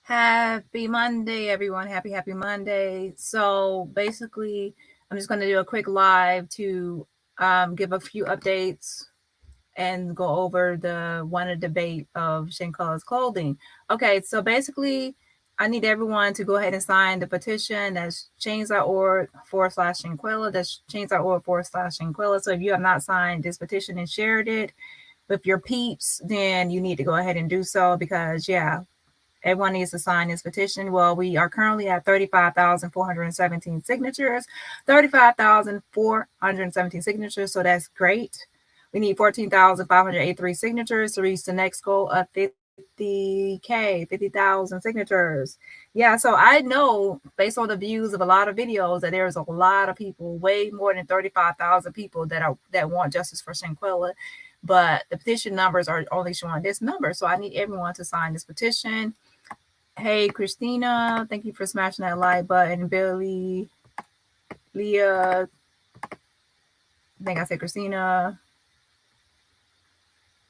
Happy Monday, everyone. Happy Monday. So basically, I'm just going to do a quick live to give a few updates and go over the one debate of Shanquella's clothing. Okay, so basically, I need everyone to go ahead and sign the petition. That's change.org/Shanquella. That's change.org/Shanquella. So if you have not signed this petition and shared it with your peeps, then you need to go ahead and do so because, yeah, everyone needs to sign this petition. Well, we are currently at 35,417 signatures. 35,417 signatures, so that's great. We need 14,583 signatures to reach the next goal of 50,000 signatures. Yeah, so I know based on the views of a lot of videos that there's a lot of people, way more than 35,000 people that want justice for Shanquella, but the petition numbers are only showing this number. So I need everyone to sign this petition. Hey, Christina, thank you for smashing that like button. Billy, Leah, I think I said Christina.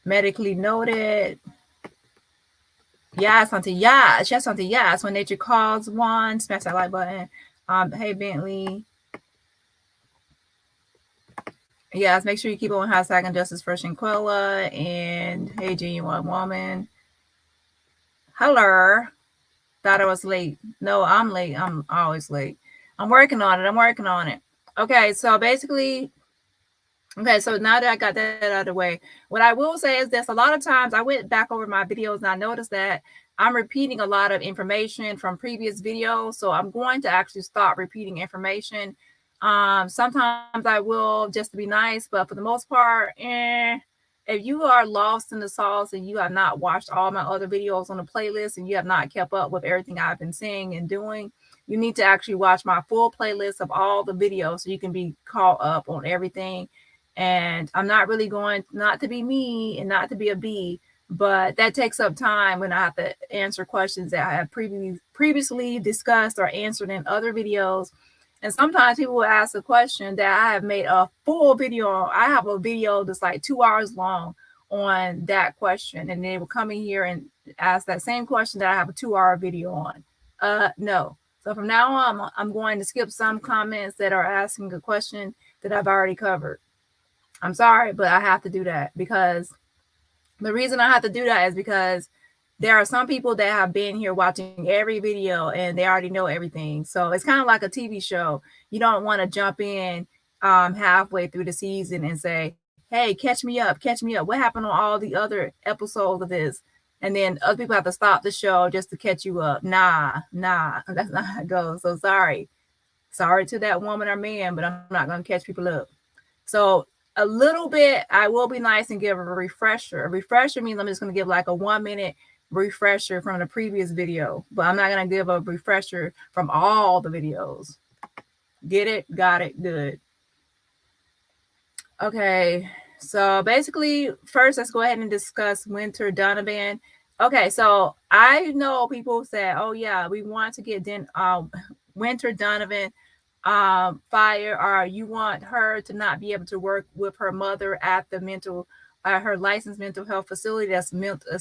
Medically noted. Yes, auntie, yes. Yes, auntie, yes. When nature calls one, smash that like button. Hey, Bentley. Yes, make sure you keep on hashtag justice for Shanquella. And hey, genuine woman. Hello. Thought I was late. No, I'm late. I'm always late. I'm working on it. Okay, so basically, okay, so now that I got that out of the way, what I will say is this: a lot of times I went back over my videos and I noticed that I'm repeating a lot of information from previous videos. So I'm going to actually stop repeating information. Sometimes I will just to be nice, but for the most part, if you are lost in the sauce and you have not watched all my other videos on the playlist and you have not kept up with everything I've been saying and doing, you need to actually watch my full playlist of all the videos so you can be caught up on everything. And I'm not really going, not to be me and not to be a bee, but that takes up time when I have to answer questions that I have previously discussed or answered in other videos. And sometimes people will ask a question that I have made a full video on. I have a video that's like 2 hours long on that question. And they will come in here and ask that same question that I have a 2-hour video on. No. So from now on, I'm going to skip some comments that are asking a question that I've already covered. I'm sorry, but I have to do that because the reason I have to do that is because there are some people that have been here watching every video and they already know everything. So it's kind of like a TV show. You don't want to jump in halfway through the season and say, hey, catch me up. What happened on all the other episodes of this? And then other people have to stop the show just to catch you up. Nah, that's not how it goes. So sorry to that woman or man, but I'm not going to catch people up. So a little bit, I will be nice and give a refresher. A refresher means I'm just going to give like a 1-minute refresher from the previous video, but I'm not going to give a refresher from all the videos. Get it? Got it? Good. Okay, so basically, first, let's go ahead and discuss Winter Donovan. Okay, so I know people say, oh, yeah, we want to get Winter Donovan fire, or you want her to not be able to work with her mother at the her licensed mental health facility that's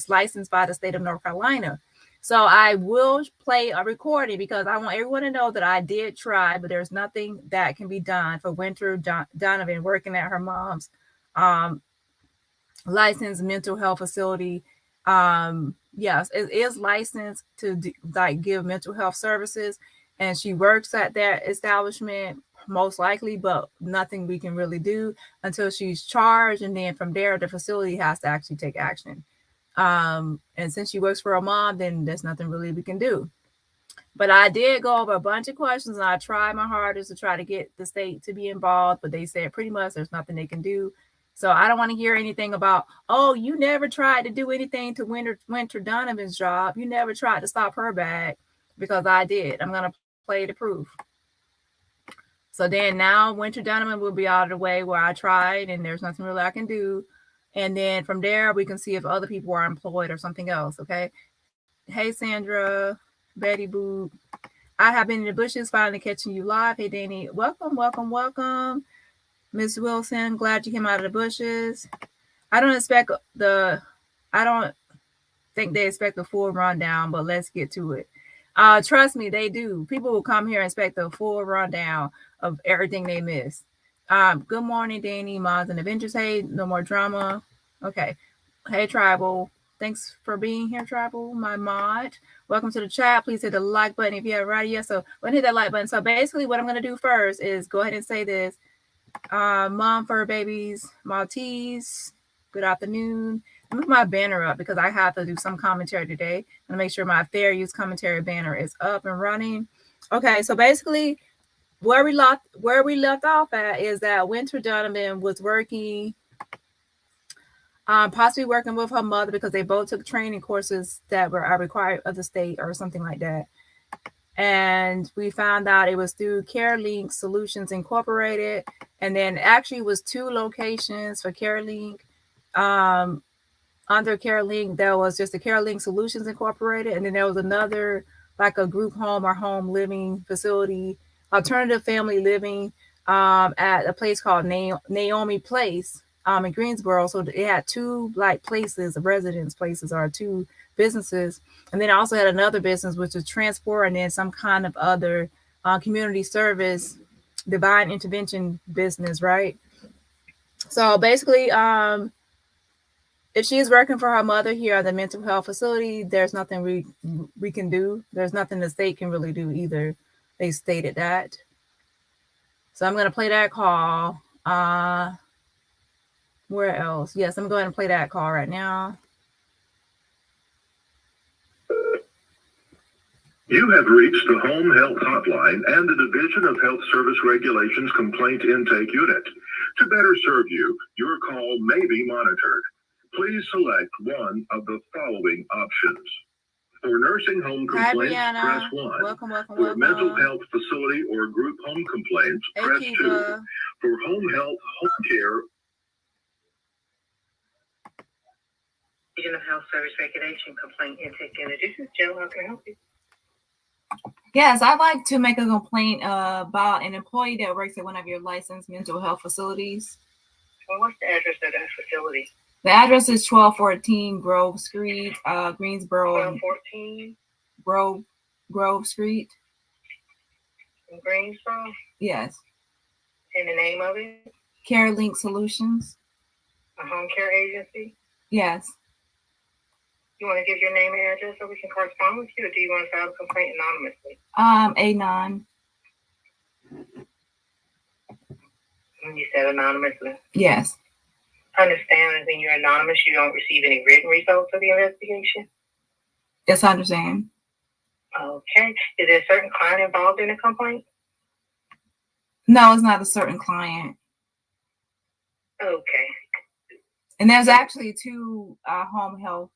licensed by the state of North Carolina. So I will play a recording because I want everyone to know that I did try, but there's nothing that can be done for Winter Donovan working at her mom's licensed mental health facility. Yes, it is licensed to give mental health services, and she works at that establishment most likely, but nothing we can really do until she's charged, and then from there the facility has to actually take action. And since she works for her mom, then there's nothing really we can do. But I did go over a bunch of questions, and I tried my hardest to try to get the state to be involved, but they said pretty much there's nothing they can do. So I don't want to hear anything about, oh, you never tried to do anything to Winter Donovan's job. You never tried to stop her bag, because I did. I'm going to play the proof. So then now Winter Donovan will be out of the way where I tried, and there's nothing really I can do. And then from there, we can see if other people are employed or something else, okay? Hey, Sandra, Betty Boo. I have been in the bushes, finally catching you live. Hey, Dani, welcome. Miss Wilson, glad you came out of the bushes. I don't think they expect a full rundown, but let's get to it. Trust me, they do. People will come here and expect a full rundown of everything they missed. Good morning, Dani, Mods, and Avengers. Hey, no more drama. Okay. Hey, Tribal. Thanks for being here, Tribal, my mod. Welcome to the chat. Please hit the like button if you haven't already yet. So go ahead and hit that like button. So basically what I'm going to do first is go ahead and say this. Mom fur babies, Maltese, good afternoon. Move my banner up because I have to do some commentary today. I'm gonna make sure my fair use commentary banner is up and running. Okay, so basically where we left off at is that Winter Donovan was working, possibly working with her mother because they both took training courses that were required of the state or something like that. And we found out it was through CareLink Solutions Incorporated. And then actually it was 2 locations for CareLink. Under CareLink, there was just a CareLink Solutions Incorporated. And then there was another, like a group home or home living facility, alternative family living at a place called Naomi Place in Greensboro. So it had 2 like places, residence places, or 2 businesses. And then I also had another business, which is transport, and then some kind of other community service, divine intervention business, right? So basically, if she's working for her mother here at the mental health facility, there's nothing we can do. There's nothing the state can really do either. They stated that. So I'm going to play that call. Where else? Yes, I'm going to play that call right now. You have reached the Home Health Hotline and the Division of Health Service Regulations Complaint Intake Unit. To better serve you, your call may be monitored. Please select one of the following options. For nursing home complaints, press 1. Welcome. For mental health facility or group home complaints, press 2. For home health, home care, Division of Health Service Regulation Complaint Intake Unit. This is Jill. How can I help you? Yes, I'd like to make a complaint about an employee that works at one of your licensed mental health facilities. Well, what's the address of that facility? The address is 1214 Grove Street, Greensboro. 1214? Grove Street. In Greensboro? Yes. And the name of it? CareLink Solutions. A home care agency? Yes. You want to give your name and address so we can correspond with you, or do you want to file a complaint anonymously? Anon. You said anonymously? Yes. Understand that when you're anonymous, you don't receive any written results of the investigation? Yes, I understand. Okay. Is there a certain client involved in the complaint? No, it's not a certain client. Okay. And there's actually 2 home health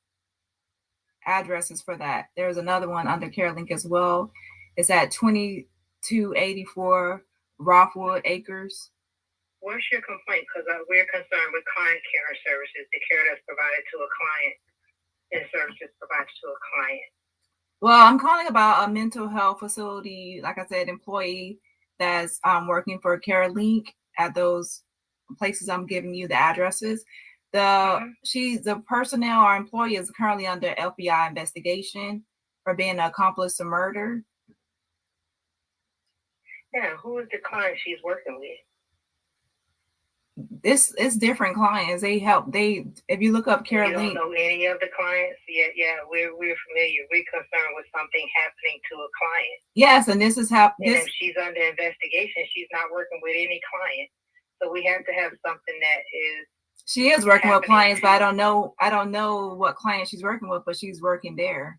addresses for that. There's another one under CareLink as well. It's at 2284 Rockwood Acres. What's your complaint? Because we're concerned with client care services, the care that's provided to a client and services provided to a client. Well, I'm calling about a mental health facility, like I said, employee that's working for CareLink at those places I'm giving you the addresses. The personnel or employee is currently under FBI investigation for being an accomplice to murder. Yeah, who is the client she's working with? It's different clients. If you look up CareLink. You don't know any of the clients? Yeah, we're familiar. We're concerned with something happening to a client. Yes, and this is happening. And if she's under investigation, she's not working with any client. So we have to have something that is. She is working with clients, but I don't know what client she's working with, but she's working there.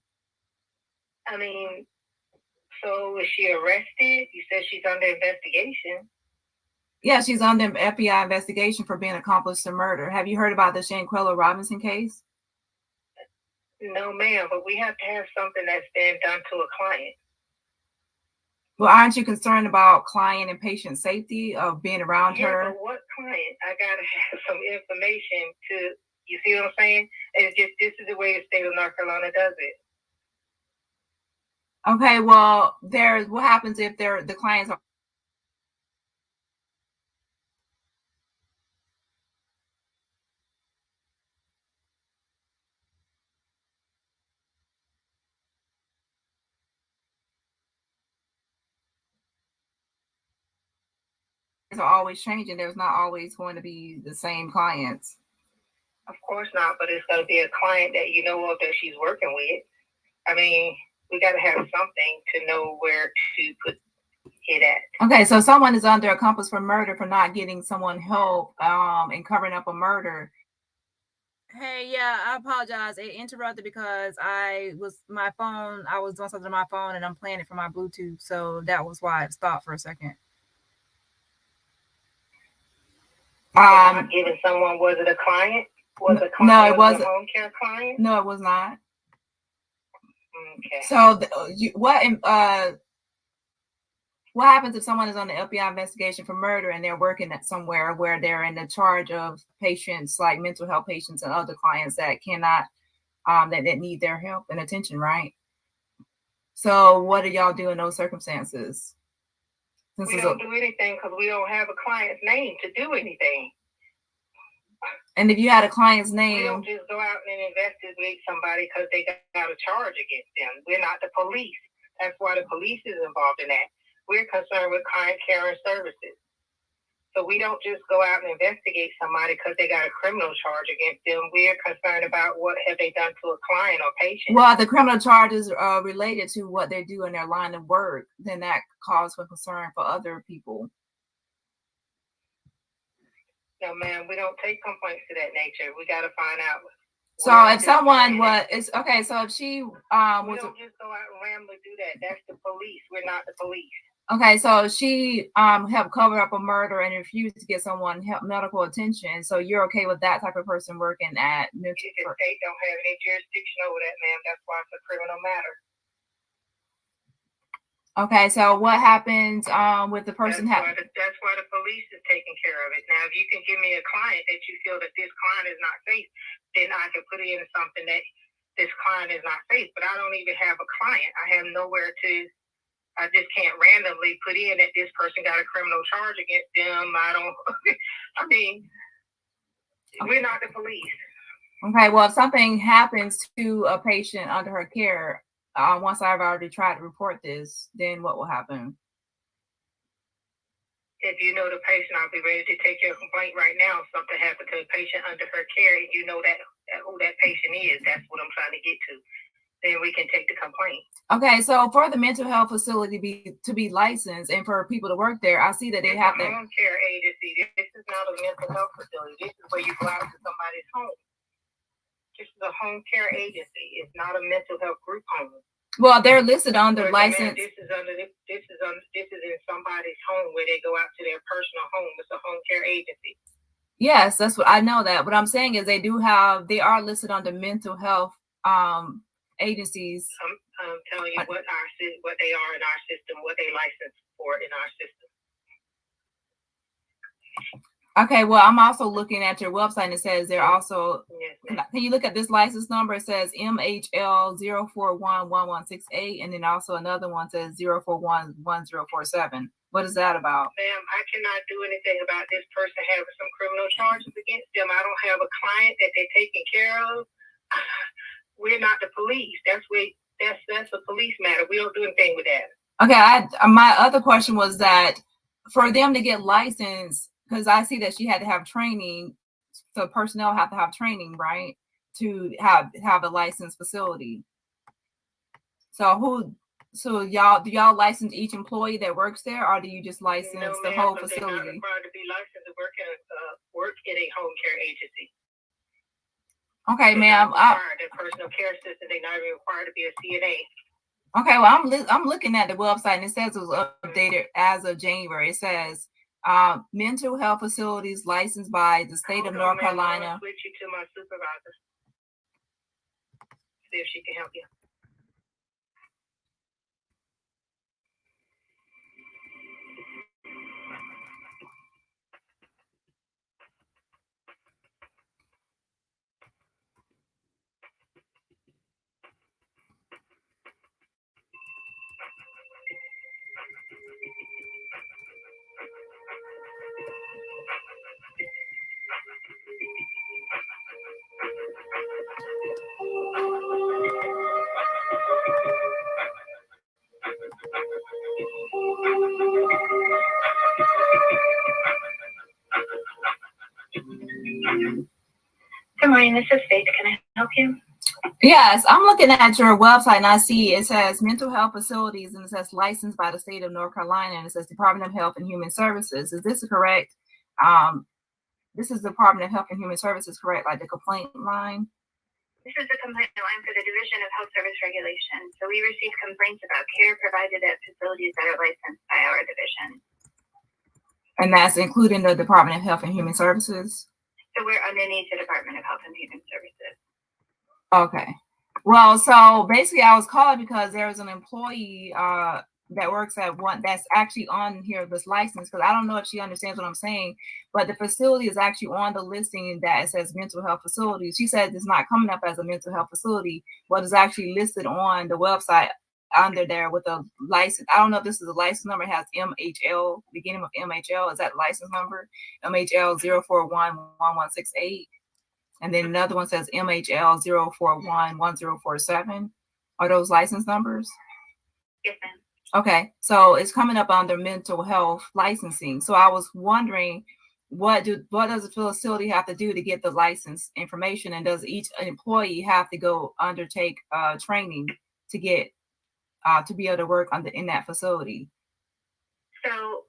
I mean, so is she arrested? You said she's under investigation. Yeah, she's under FBI investigation for being accomplice to murder. Have you heard about the Shanquella Robinson case? No, ma'am, but we have to have something that's been done to a client. Well, aren't you concerned about client and patient safety of being around her? But what client? I gotta have some information to. You see what I'm saying? It's just this is the way the state of North Carolina does it. Okay, well, what happens if the clients are. are always changing. There's not always going to be the same clients. Of course not, but it's going to be a client that you know of that she's working with. I mean, we got to have something to know where to put it at. Okay, so someone is under accomplice for murder for not getting someone help and covering up a murder. Hey, yeah, I apologize. It interrupted because I was doing something on my phone and I'm playing it from my Bluetooth. So that was why it stopped for a second. Not giving someone, was it a client? No, it wasn't. A home care client? No, it was not. Okay. So what happens if someone is on the FBI investigation for murder and they're working at somewhere where they're in the charge of patients like mental health patients and other clients that cannot, that need their help and attention, right? So what do y'all do in those circumstances? We don't do anything because we don't have a client's name to do anything. And if you had a client's name, we don't just go out and investigate somebody because they got a charge against them. We're not the police. That's why the police is involved in that. We're concerned with client care and services. So we don't just go out and investigate somebody because they got a criminal charge against them. We're concerned about what have they done to a client or patient. Well, the criminal charges are related to what they do in their line of work. Then that cause for concern for other people. No, ma'am, we don't take complaints to that nature. We got to find out. So if someone so if she we don't just go out and randomly do that. That's the police. We're not the police. Okay, so she helped cover up a murder and refused to get someone medical attention. So you're okay with that type of person working at mental? The state don't have any jurisdiction over that, ma'am. That's why it's a criminal matter. Okay, so what happens with the person? That's why the police is taking care of it. Now, if you can give me a client that you feel that this client is not safe, then I can put in something that this client is not safe. But I don't even have a client. I have nowhere to. I just can't randomly put in that this person got a criminal charge against them. I mean, we're not the police. Okay, well, if something happens to a patient under her care, once I've already tried to report this, then what will happen? If you know the patient, I'll be ready to take your complaint right now. If something happened to a patient under her care, and you know that who that patient is, that's what I'm trying to get to. Then we can take the complaint. Okay, so for the mental health facility to be licensed and for people to work there, I see that they have a home care agency. This is not a mental health facility. This is where you go out to somebody's home. This is a home care agency. It's not a mental health group home. Well, they're listed under license. This is in somebody's home where they go out to their personal home. It's a home care agency. Yes, that's what I know that. What I'm saying is they are listed under mental health agencies. I'm telling you what they are in our system, what they license for in our system. Okay, well, I'm also looking at your website and it says they're also, yes, can you look at this license number? It says MHL 0411168, and then also another one says 0411047. What is that about? Ma'am, I cannot do anything about this person having some criminal charges against them. I don't have a client that they're taking care of. We're not the police. That's a police matter. We don't do anything with that. Okay, my other question was that for them to get licensed, because I see that she had to have training, so personnel have to have training, right, to have a licensed facility. So do y'all license each employee that works there, or do you just license the whole facility? They're not required to be licensed to work in a home care agency. Okay, ma'am. The personal care assistant, they're not even required to be a CNA. Okay, well, I'm looking at the website and it says it was updated as of January. It says mental health facilities licensed by the state of North Carolina. I'll switch you to my supervisor. See if she can help you. morning. This is Faith. Can I help you? Yes, I'm looking at your website and I see it says mental health facilities and it says licensed by the state of North Carolina and it says Department of Health and Human Services. Is this correct? This is Department of Health and Human Services, correct? Like the complaint line? This is the complaint line for the Division of Health Service Regulation. So we receive complaints about care provided at facilities that are licensed by our division. And that's including the Department of Health and Human Services? So we're underneath the Department of Health and Human Services. Okay. Well, so basically I was calling because there's an employee that works at one that's actually on here, this license, because I don't know if she understands what I'm saying, but the facility is actually on the listing that it says mental health facilities. She said it's not coming up as a mental health facility, but it's actually listed on the website under there with a license. I don't know if this is a license number. It has MHL, beginning of MHL. Is that the license number? MHL 0411168. And then another one says MHL 0411047. Are those license numbers? Yes, ma'am. Okay, so it's coming up under mental health licensing. So I was wondering, what does the facility have to do to get the license information, and does each employee have to go undertake training to get to be able to work in that facility? So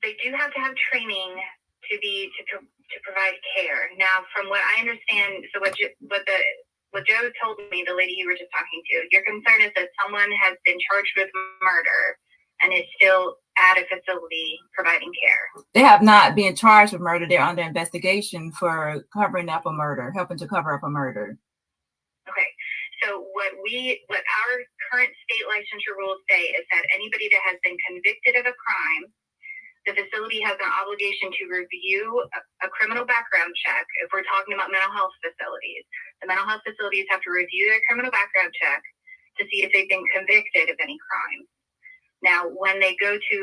they do have to have training to provide care. Now, from what I understand, so what Joe told me, the lady you were just talking to, your concern is that someone has been charged with murder and is still at a facility providing care. They have not been charged with murder. They're under investigation for covering up a murder, helping to cover up a murder. Okay. So what our current state licensure rules say is that anybody that has been convicted of a crime, the facility has an obligation to review a criminal background check. If we're talking about mental health facilities, the mental health facilities have to review their criminal background check to see if they've been convicted of any crime. Now, when they go to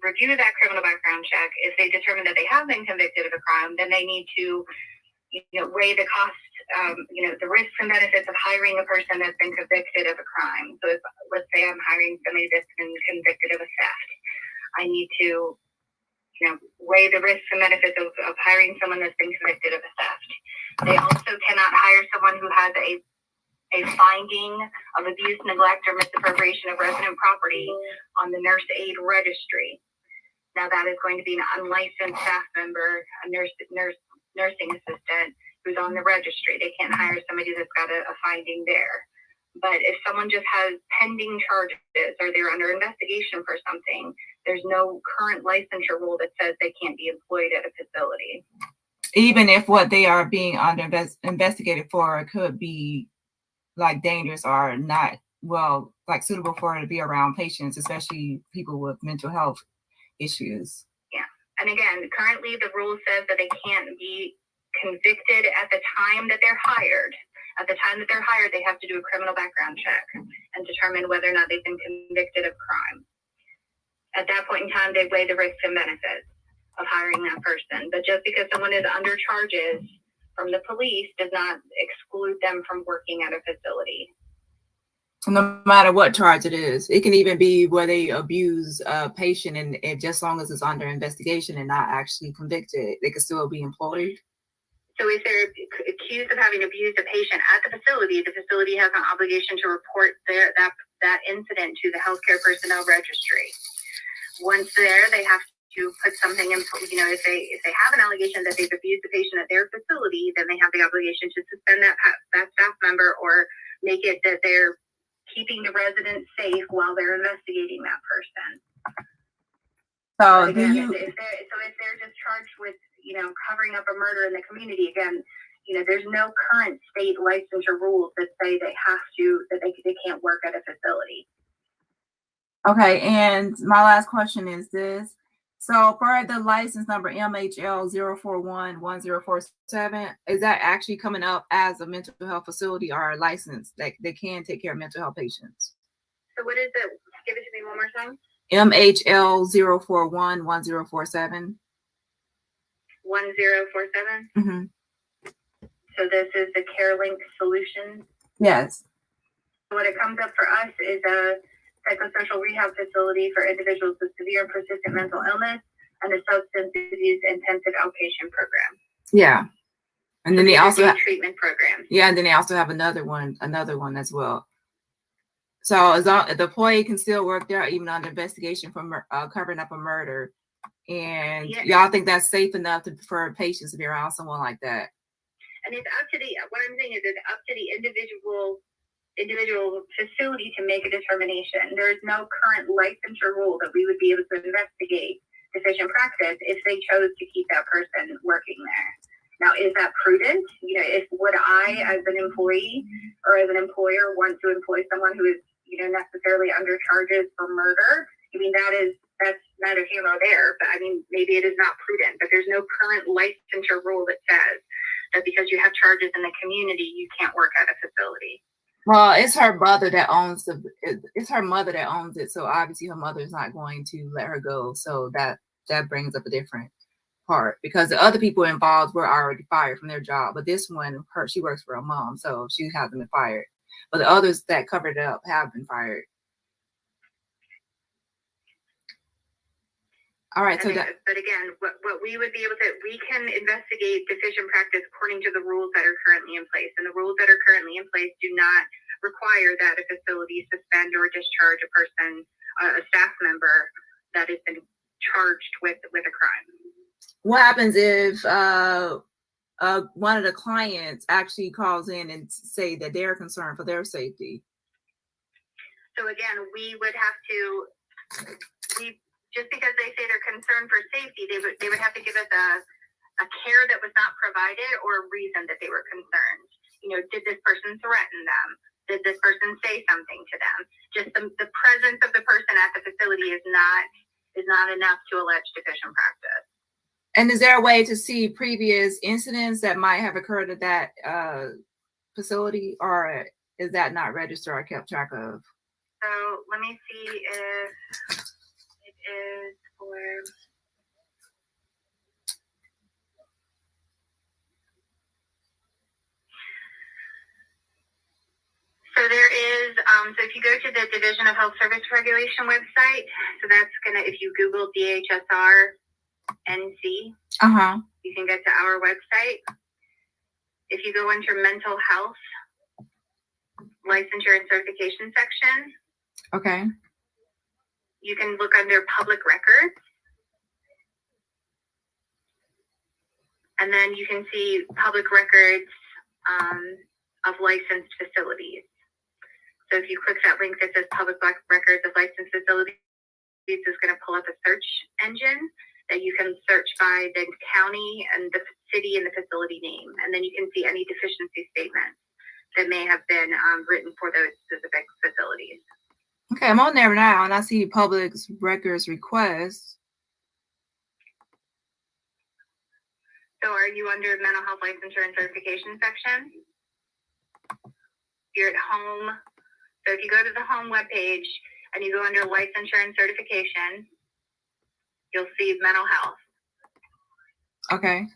review that criminal background check, if they determine that they have been convicted of a crime, then they need to weigh the cost, the risks and benefits of hiring a person that's been convicted of a crime. So if, let's say I'm hiring somebody that's been convicted of a theft, I need to weigh the risks and benefits of hiring someone that's been convicted of a theft. They also cannot hire someone who has a finding of abuse, neglect, or misappropriation of resident property on the nurse aid registry. Now that is going to be an unlicensed staff member, a nursing assistant who's on the registry. They can't hire somebody that's got a finding there. But if someone just has pending charges or they're under investigation for something, there's no current licensure rule that says they can't be employed at a facility. Even if what they are being under investigated for could be like dangerous or not, like suitable for to be around patients, especially people with mental health issues. Yeah. And again, currently the rule says that they can't be convicted at the time that they're hired. At the time that they're hired, they have to do a criminal background check and determine whether or not they've been convicted of crime. At that point in time, they weigh the risks and benefits of hiring that person. But just because someone is under charges from the police does not exclude them from working at a facility. No matter what charge it is, it can even be where they abuse a patient, and just as long as it's under investigation and not actually convicted, they can still be employed. So if they're accused of having abused a patient at the facility has an obligation to report that incident to the healthcare personnel registry. Once there, they have to put something in, if they have an allegation that they've abused a patient at their facility, then they have the obligation to suspend that staff member or make it that they're keeping the resident safe while they're investigating that person. So again, if they're just charged with, covering up a murder in the community, again, there's no current state licensure rules that say they can't work at a facility. Okay, and my last question is this. So for the license number MHL 0411047, is that actually coming up as a mental health facility or a license that they can take care of mental health patients? So what is it? Give it to me one more time. MHL 0411047. 1047? Mm-hmm. So this is the CareLink solution? Yes. What it comes up for us is a psychosocial rehab facility for individuals with severe and persistent mental illness and a substance abuse intensive outpatient program. Yeah. And then they also have treatment programs. Yeah, and then they also have another one as well. So as long, the employee can still work there even on the investigation for covering up a murder. And y'all think that's safe enough for patients to be around someone like that? And it's up to what I'm saying is it's up to the individual facility to make a determination. There's no current licensure rule that we would be able to investigate deficient practice if they chose to keep that person working there. Now, is that prudent? Would I, as an employee or as an employer, want to employ someone who is, necessarily under charges for murder? I mean, that's neither here nor there. But I mean, maybe it is not prudent. But there's no current licensure rule that says that because you have charges in the community, you can't work at a facility. Well, it's her mother that owns it. So obviously her mother is not going to let her go. So that brings up a different part, because the other people involved were already fired from their job. But this one, she works for her mom, so she hasn't been fired. But the others that covered it up have been fired. All right. But again, what we would be able to, we can investigate deficient practice according to the rules that are currently in place. And the rules that are currently in place do not require that a facility suspend or discharge a person, a staff member that has been charged with a crime. What happens if one of the clients actually calls in and say that they're concerned for their safety? So again, we would have to, just because they say they're concerned for safety, they would have to give us a care that was not provided or a reason that they were concerned. Did this person threaten them? Did this person say something to them? Just the presence of the person at the facility is not enough to allege deficient practice. And is there a way to see previous incidents that might have occurred at that facility, or is that not registered or kept track of? So let me see if it is for. So there is, so if you go to the Division of Health Service Regulation website, so that's if you Google DHSR NC, you can get to our website. If you go into mental health licensure and certification section, okay, you can look under public records, and then you can see public records of licensed facilities. So if you click that link that says public records of licensed facilities, it's going to pull up a search engine that you can search by the county and the city and the facility name. And then you can see any deficiency statements that may have been written for those specific facilities. Okay, I'm on there now and I see public records requests. So are you under mental health licensure and certification section? You're at home. So if you go to the home webpage and you go under licensure and certification, you'll see mental health. Okay.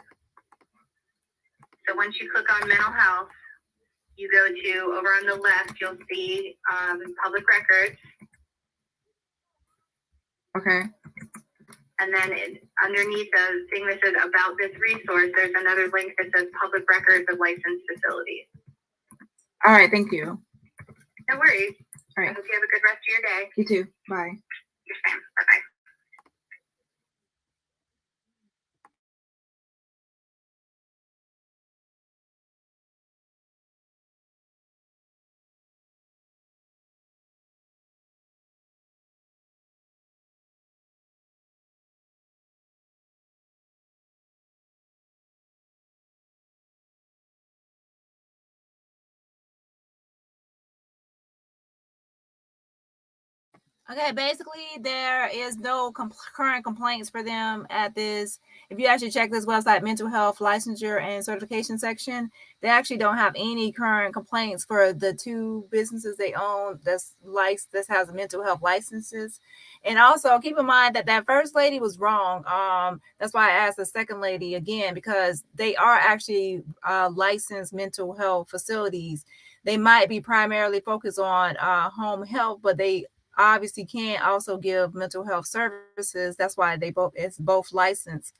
So once you click on mental health, you go to, over on the left, you'll see public records. Okay. And then underneath the thing that says about this resource, there's another link that says public records of licensed facilities. All right, thank you. No worries. All right. I hope you have a good rest of your day. You too. Bye. Yes, ma'am. Bye-bye. Okay, basically there is no current complaints for them at this. If you actually check this website, mental health licensure and certification section, they actually don't have any current complaints for the two businesses they own that has mental health licenses. And also keep in mind that first lady was wrong. That's why I asked the second lady again, because they are actually licensed mental health facilities. They might be primarily focused on home health, but they obviously can also give mental health services. That's why it's both licensed.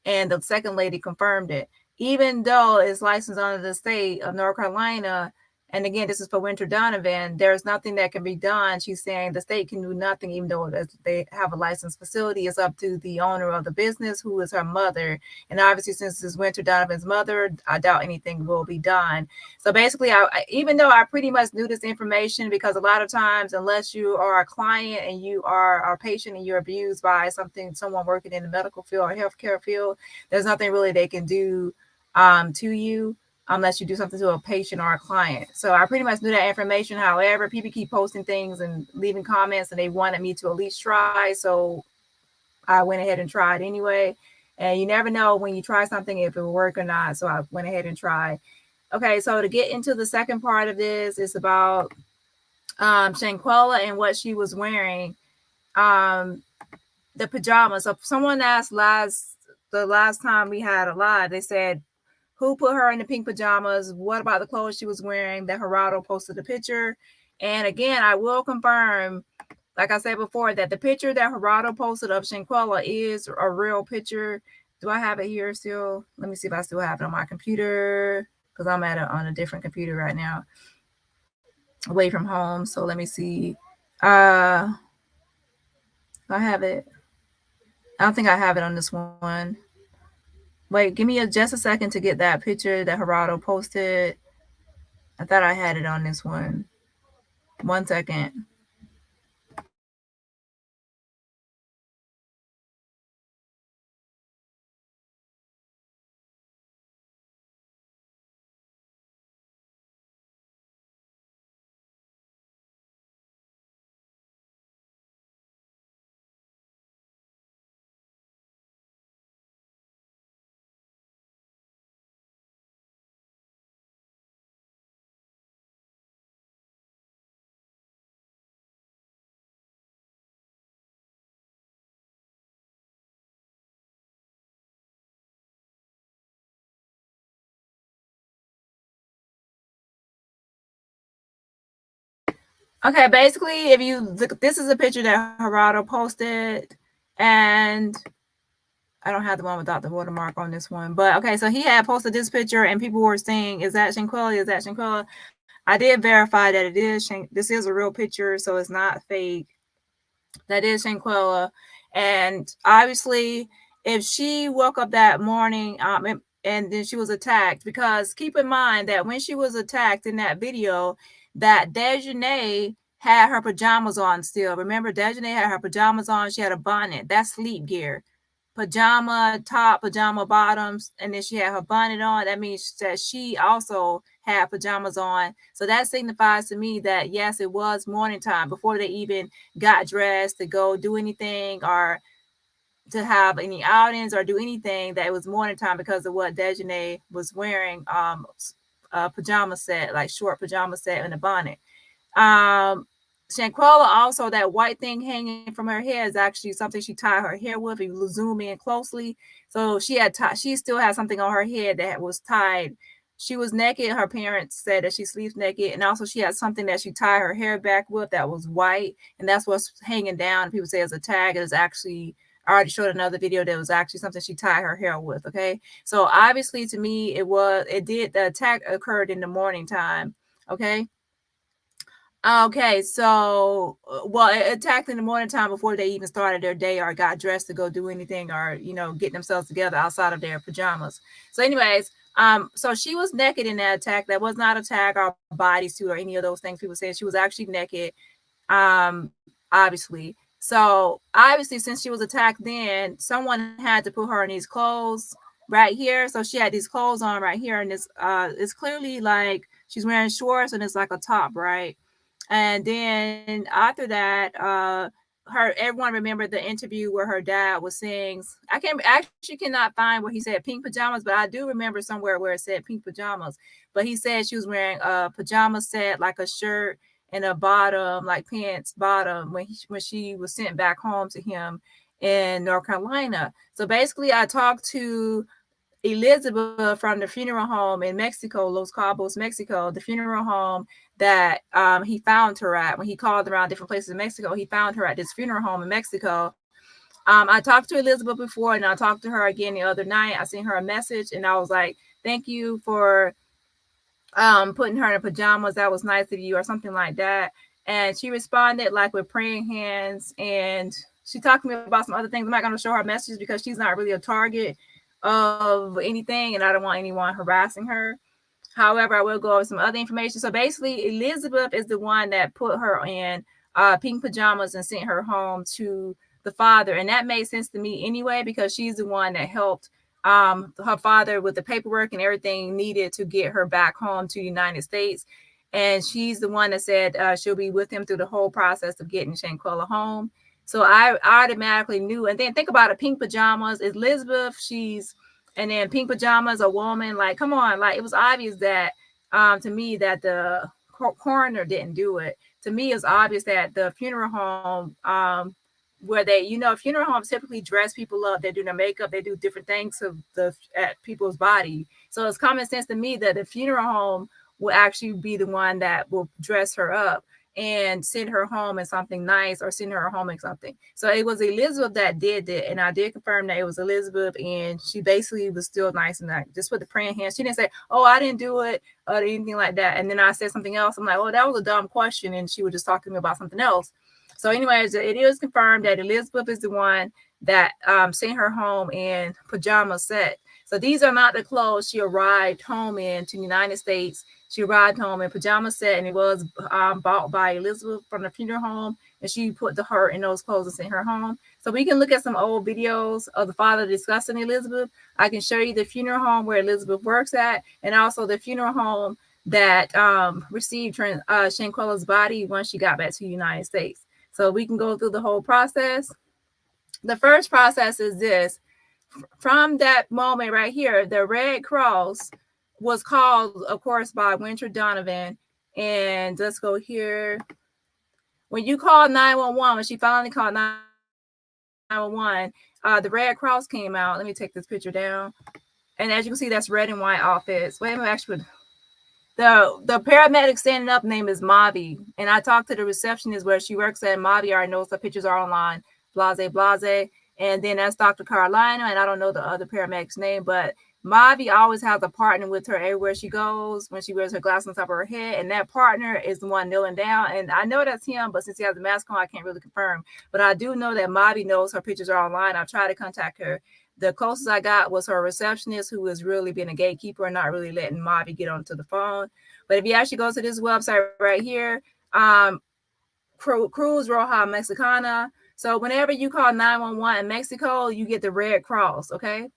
And the second lady confirmed it. even though it's licensed under the state of North Carolina, and again, this is for Winter Donovan, there's nothing that can be done. She's saying the state can do nothing, even though they have a licensed facility. It's up to the owner of the business, who is her mother. And obviously, since it's Winter Donovan's mother, I doubt anything will be done. So basically, even though I pretty much knew this information, because a lot of times, unless you are a client and you are a patient and you're abused by someone working in the medical field or healthcare field, there's nothing really they can do to you unless you do something to a patient or a client. So I pretty much knew that information. However, people keep posting things and leaving comments, and they wanted me to at least try. So I went ahead and tried anyway. And you never know when you try something if it will work or not. So I went ahead and tried. Okay, so to get into the second part of this is about Shanquella and what she was wearing. The pajamas. So someone asked the last time we had a live, they said, who put her in the pink pajamas? What about the clothes she was wearing that Gerardo posted a picture? And again, I will confirm, like I said before, that the picture that Gerardo posted of Shanquella is a real picture. Do I have it here still? Let me see if I still have it on my computer, because I'm on a different computer right now, away from home. So let me see. I have it. I don't think I have it on this one. Wait, give me just a second to get that picture that Gerardo posted. I thought I had it on this one. 1 second. Okay, basically, if you look, this is a picture that Gerardo posted, and I don't have the one without the watermark on this one. But okay, so he had posted this picture, and people were saying, "Is that Shanquella? Is that Shanquella?" I did verify that it is. This is a real picture, so it's not fake. That is Shanquella. And obviously, if she woke up that morning and then she was attacked, because keep in mind that when she was attacked in that video, that Dejanay had her pajamas on still. Remember, Dejanay had her pajamas on. She had a bonnet. That's sleep gear. Pajama top, pajama bottoms, and then she had her bonnet on. That means that she also had pajamas on. So that signifies to me that yes, it was morning time before they even got dressed to go do anything or to have any outings or do anything. That it was morning time because of what Dejanay was wearing, a pajama set, like short pajama set and a bonnet. Shanquella also, that white thing hanging from her hair is actually something she tied her hair with. If you zoom in closely, so she still had something on her head that was tied. She was naked. Her parents said that she sleeps naked, and also she had something that she tied her hair back with that was white, and that's what's hanging down. People say it's a tag. It is actually, I already showed another video that was actually something she tied her hair with. Okay, so obviously to me, the attack occurred in the morning time. Okay. Okay, so it attacked in the morning time before they even started their day or got dressed to go do anything or getting themselves together outside of their pajamas. So, anyways, so she was naked in that attack. That was not a tag or bodysuit or any of those things people said. She was actually naked. Obviously. So obviously, since she was attacked, then someone had to put her in these clothes right here. So she had these clothes on right here, and it's clearly like she's wearing shorts and it's like a top, right? And then after that, everyone remembered the interview where her dad was saying, I cannot find where he said pink pajamas, but I do remember somewhere where it said pink pajamas. But he said she was wearing a pajama set, like a shirt and a bottom, like pants bottom, when she was sent back home to him in North Carolina. So basically, I talked to Elizabeth from the funeral home in Mexico, Los Cabos, Mexico, the funeral home that he found her at. When he called around different places in Mexico, he found her at this funeral home in Mexico. I talked to Elizabeth before, and I talked to her again the other night. I sent her a message, and I was like, "Thank you for putting her in pajamas. That was nice of you," or something like that. And she responded like with praying hands, and she talked to me about some other things. I'm not going to show her messages because she's not really a target of anything, and I don't want anyone harassing her. However, I will go over some other information. So basically, Elizabeth is the one that put her in pink pajamas and sent her home to the father. And that made sense to me anyway, because she's the one that helped her father with the paperwork and everything needed to get her back home to the United States. And she's the one that said she'll be with him through the whole process of getting Shanquella home. So I automatically knew. And then think about it, pink pajamas. Elizabeth, and then pink pajamas, a woman, like, come on, like, it was obvious that to me that the coroner didn't do it. To me, it's obvious that the funeral home, where they, funeral homes typically dress people up, they do their makeup, they do different things at people's body. So it's common sense to me that the funeral home will actually be the one that will dress her up and send her home in something nice, or send her home in something. So it was Elizabeth that did it, and I did confirm that it was Elizabeth, and she basically was still nice and that, just with the praying hands. She didn't say, "Oh, I didn't do it," or anything like that. And then I said something else. I'm like, "Oh, that was a dumb question," and she was just talking to me about something else. So anyways, it is confirmed that Elizabeth is the one that sent her home in pajama set. So these are not the clothes she arrived home in to the United States. She arrived home in pajama set, and it was bought by Elizabeth from the funeral home, and she put her in those clothes and sent her home. So we can look at some old videos of the father discussing Elizabeth. I can show you the funeral home where Elizabeth works at, and also the funeral home that received Shanquella's body once she got back to the United States. So we can go through the whole process. The first process is this. From that moment right here, the Red Cross was called, of course, by Winter Donovan. And let's go here. When you called 911, when she finally called 911, the Red Cross came out. Let me take this picture down. And as you can see, that's red and white outfits. Wait a minute, actually, the paramedic standing up name is Mavi. And I talked to the receptionist where she works at. Mavi already knows the pictures are online. Blase, blase. And then that's Dr. Carolina, and I don't know the other paramedic's name, but Mavi always has a partner with her everywhere she goes when she wears her glasses on top of her head, and that partner is the one kneeling down. And I know that's him, but since he has the mask on, I can't really confirm. But I do know that Mavi knows her pictures are online. I've tried to contact her. The closest I got was her receptionist, who was really being a gatekeeper and not really letting Mavi get onto the phone. But if you actually go to this website right here, Cruz Roja Mexicana. So whenever you call 911 in Mexico, you get the Red Cross, okay?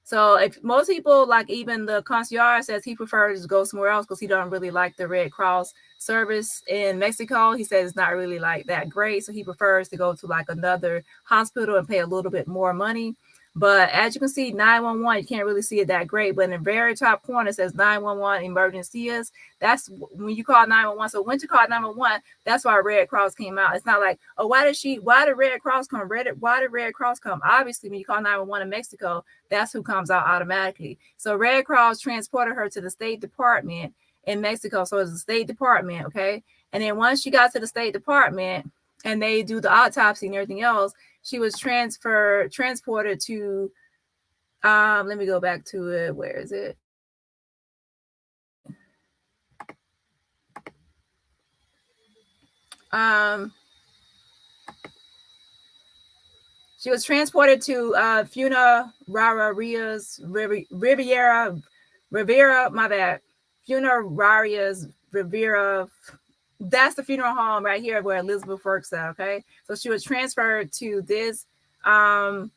So if most people, like even the concierge, says he prefers to go somewhere else because he don't really like the Red Cross service in Mexico. He says it's not really like that great, so he prefers to go to like another hospital and pay a little bit more money. But as you can see, 911, you can't really see it that great. But in the very top corner, it says 911 emergencies. That's when you call 911. So when you call 911, that's why Red Cross came out. It's not like, oh, why did Red Cross come? Why did Red Cross come? Obviously, when you call 911 in Mexico, that's who comes out automatically. So Red Cross transported her to the State Department in Mexico. So it's the State Department, okay? And then once she got to the State Department and they do the autopsy and everything else, she was transported to, let me go back to it. Where is it? She was transported to Funerarias Rivera, my bad. Funerarias Rivera. That's the funeral home right here where Elizabeth works at, okay? So she was transferred to this funeral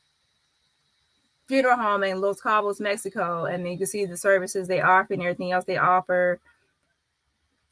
home in Los Cabos, Mexico. And you can see the services they offer and everything else they offer.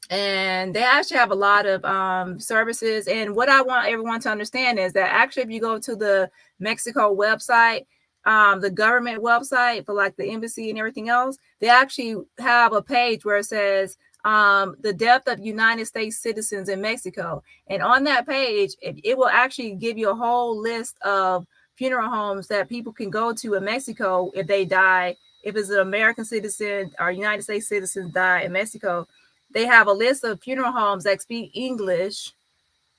And they actually have a lot of services. And what I want everyone to understand is that actually, if you go to the Mexico website, the government website for like the embassy and everything else, they actually have a page where it says the death of United States citizens in Mexico. And on that page, it will actually give you a whole list of funeral homes that people can go to in Mexico if they die. If it's an American citizen or United States citizens die in Mexico, they have a list of funeral homes that speak English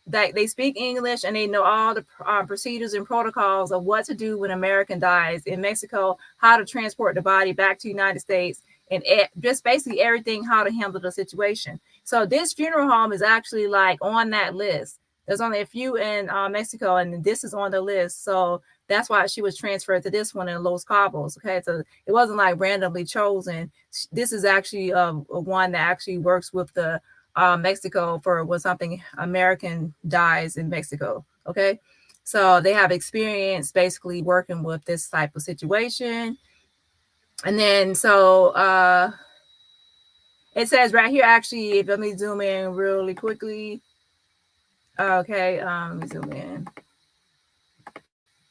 they speak English and they know all the procedures and protocols of what to do when an American dies in Mexico, how to transport the body back to the United States, and just basically everything, how to handle the situation. So this funeral home is actually like on that list. There's only a few in Mexico, and this is on the list. So that's why she was transferred to this one in Los Cabos. Okay, so it wasn't like randomly chosen. This is actually one that actually works with the Mexico for when something American dies in Mexico. Okay, so they have experience basically working with this type of situation. And then so it says right here, actually, let me zoom in really quickly. Okay, let me zoom in.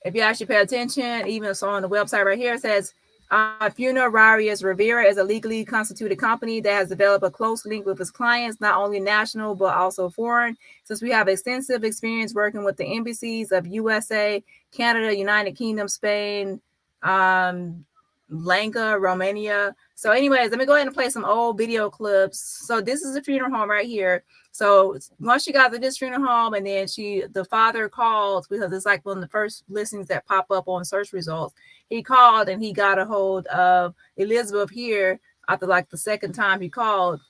If you actually pay attention, even so on the website right here, it says Funerarias Rivera is a legally constituted company that has developed a close link with its clients, not only national, but also foreign. Since we have extensive experience working with the embassies of USA, Canada, United Kingdom, Spain, Lanka, Romania. So anyways, let me go ahead and play some old video clips. So this is a funeral home right here. So once she got to this funeral home, and then the father called, because it's like one of the first listings that pop up on search results. He called and he got a hold of Elizabeth here after like the second time he called,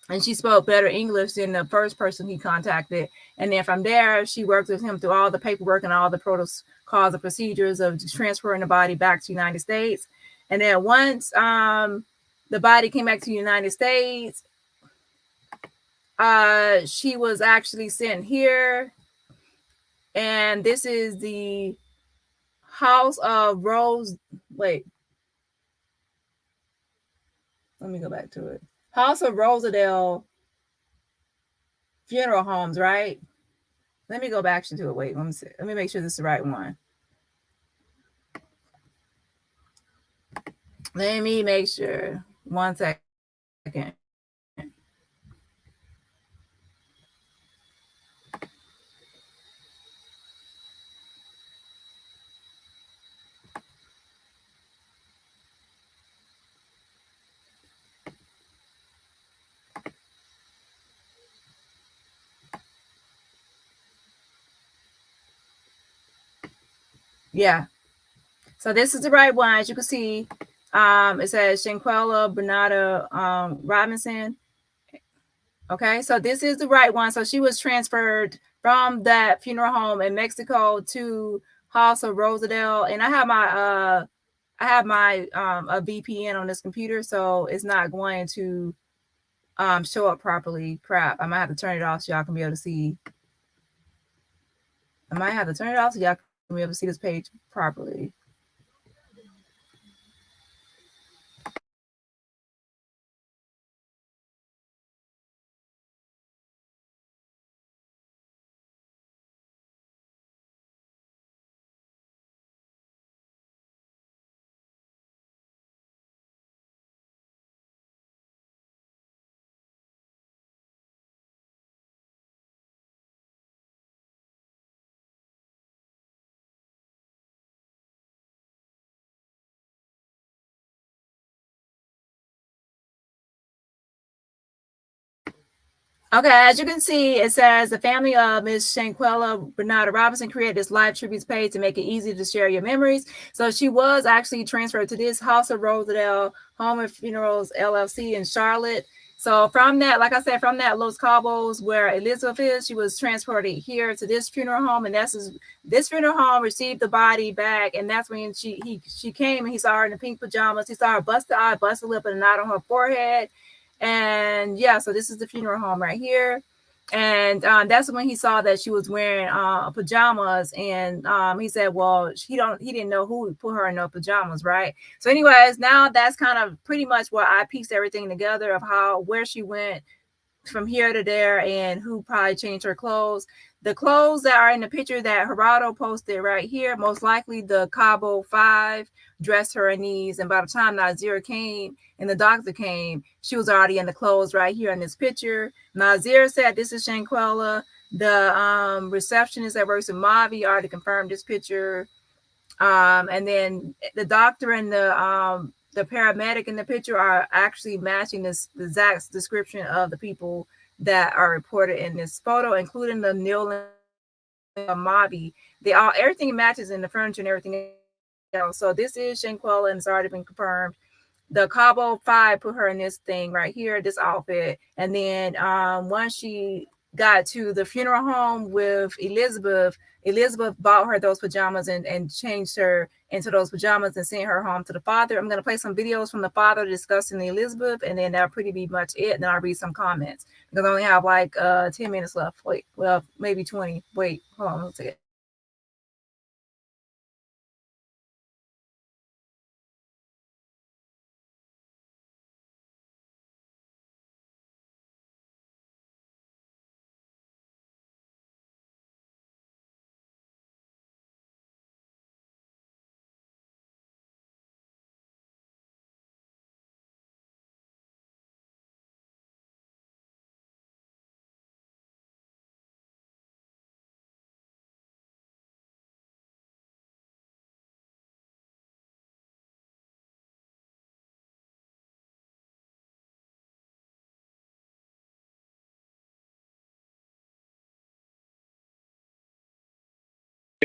and she spoke better English than the first person he contacted. And then from there, she worked with him through all the paperwork and all the protocols and procedures of transferring the body back to the United States. And then once the body came back to the United States, she was actually sent here. And this is the House of Rose. Wait. Let me go back to it. House of Rosedale Funeral Homes, right? Let me go back to it. Wait, let me make sure this is the right one. Let me make sure. 1 second. Yeah. So this is the right one. As you can see, it says Shanquella Bernarda Robinson. Okay, so this is the right one. So she was transferred from that funeral home in Mexico to House of Rosedale, and I have my a VPN on this computer, so it's not going to show up properly. Crap, I might have to turn it off so y'all can be able to see. I might have to turn it off so y'all can be able to see this page properly. Okay, as you can see, it says the family of Miss Shanquella Bernarda Robinson created this live tributes page to make it easy to share your memories. So she was actually transferred to this House of Rosedale Home and Funerals LLC in Charlotte. So from that, like I said, from that Los Cabos where Elizabeth is, she was transferred here to this funeral home, and this funeral home received the body back, and that's when she came and he saw her in the pink pajamas. He saw her busted eye, busted lip, and a knot on her forehead. And yeah, so this is the funeral home right here. And that's when he saw that she was wearing pajamas, and he said, well, he didn't know who put her in no pajamas, right? So anyways, now that's kind of pretty much where I pieced everything together of where she went from here to there and who probably changed her clothes. The clothes that are in the picture that Gerardo posted right here, most likely the Cabo 5 dressed her in these. And by the time Nazir came and the doctor came, she was already in the clothes right here in this picture. Nazir said, this is Shanquella. The receptionist that works in Mavi already confirmed this picture. And then the doctor and the paramedic in the picture are actually matching the exact description of the people that are reported in this photo, including the kneeling Mavi. Everything matches in the furniture and everything else. So this is Shanquella, and it's already been confirmed. The Cabo 5 put her in this thing right here, this outfit. And then once she got to the funeral home with Elizabeth bought her those pajamas and changed her into those pajamas and sent her home to the father. I'm going to play some videos from the father discussing the Elizabeth, and then that'll pretty be much it. And then I'll read some comments because I only have like 10 minutes left. Wait, well, maybe 20. Wait, hold on, let's see it.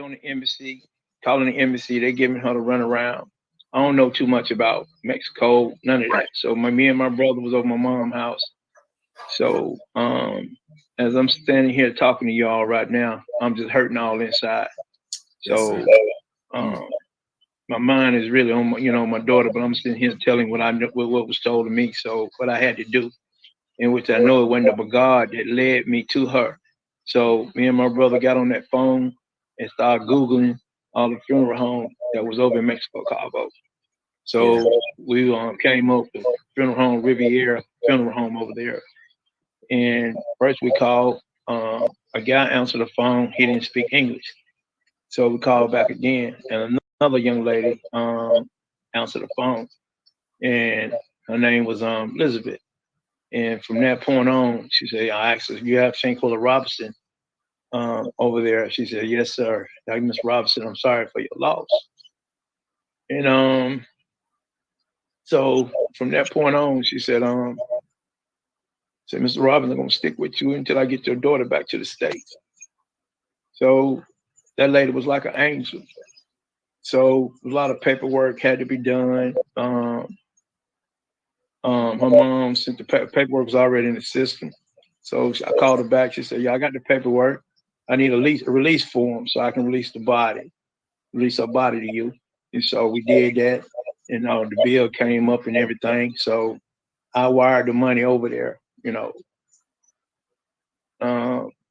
On the embassy, calling the embassy, they giving her the run around. I don't know too much about Mexico, none of that. So me and my brother was over my mom's house. So as I'm standing here talking to y'all right now, I'm just hurting all inside. So my mind is really on my daughter, but I'm sitting here telling what I know, what was told to me. So what I had to do, in which I know it wasn't but God that led me to her. So me and my brother got on that phone and started Googling all the funeral homes that was over in Mexico, Cabo. So we came up with funeral home Riviera funeral home over there. And first we called, a guy answered the phone. He didn't speak English. So we called back again, and another young lady answered the phone, and her name was Elizabeth. And from that point on, she said, I asked her, you have Shanquella Robinson over there? She said, yes, sir. Like, Miss Robinson, I'm sorry for your loss. And so from that point on, she said, Mr. Robinson, I'm going to stick with you until I get your daughter back to the States. So that lady was like an angel. So a lot of paperwork had to be done. Her mom sent the paperwork was already in the system. So I called her back. She said, yeah, I got the paperwork. I need a release form so I can release her body to you. And so we did that. And the bill came up and everything. So I wired the money over there,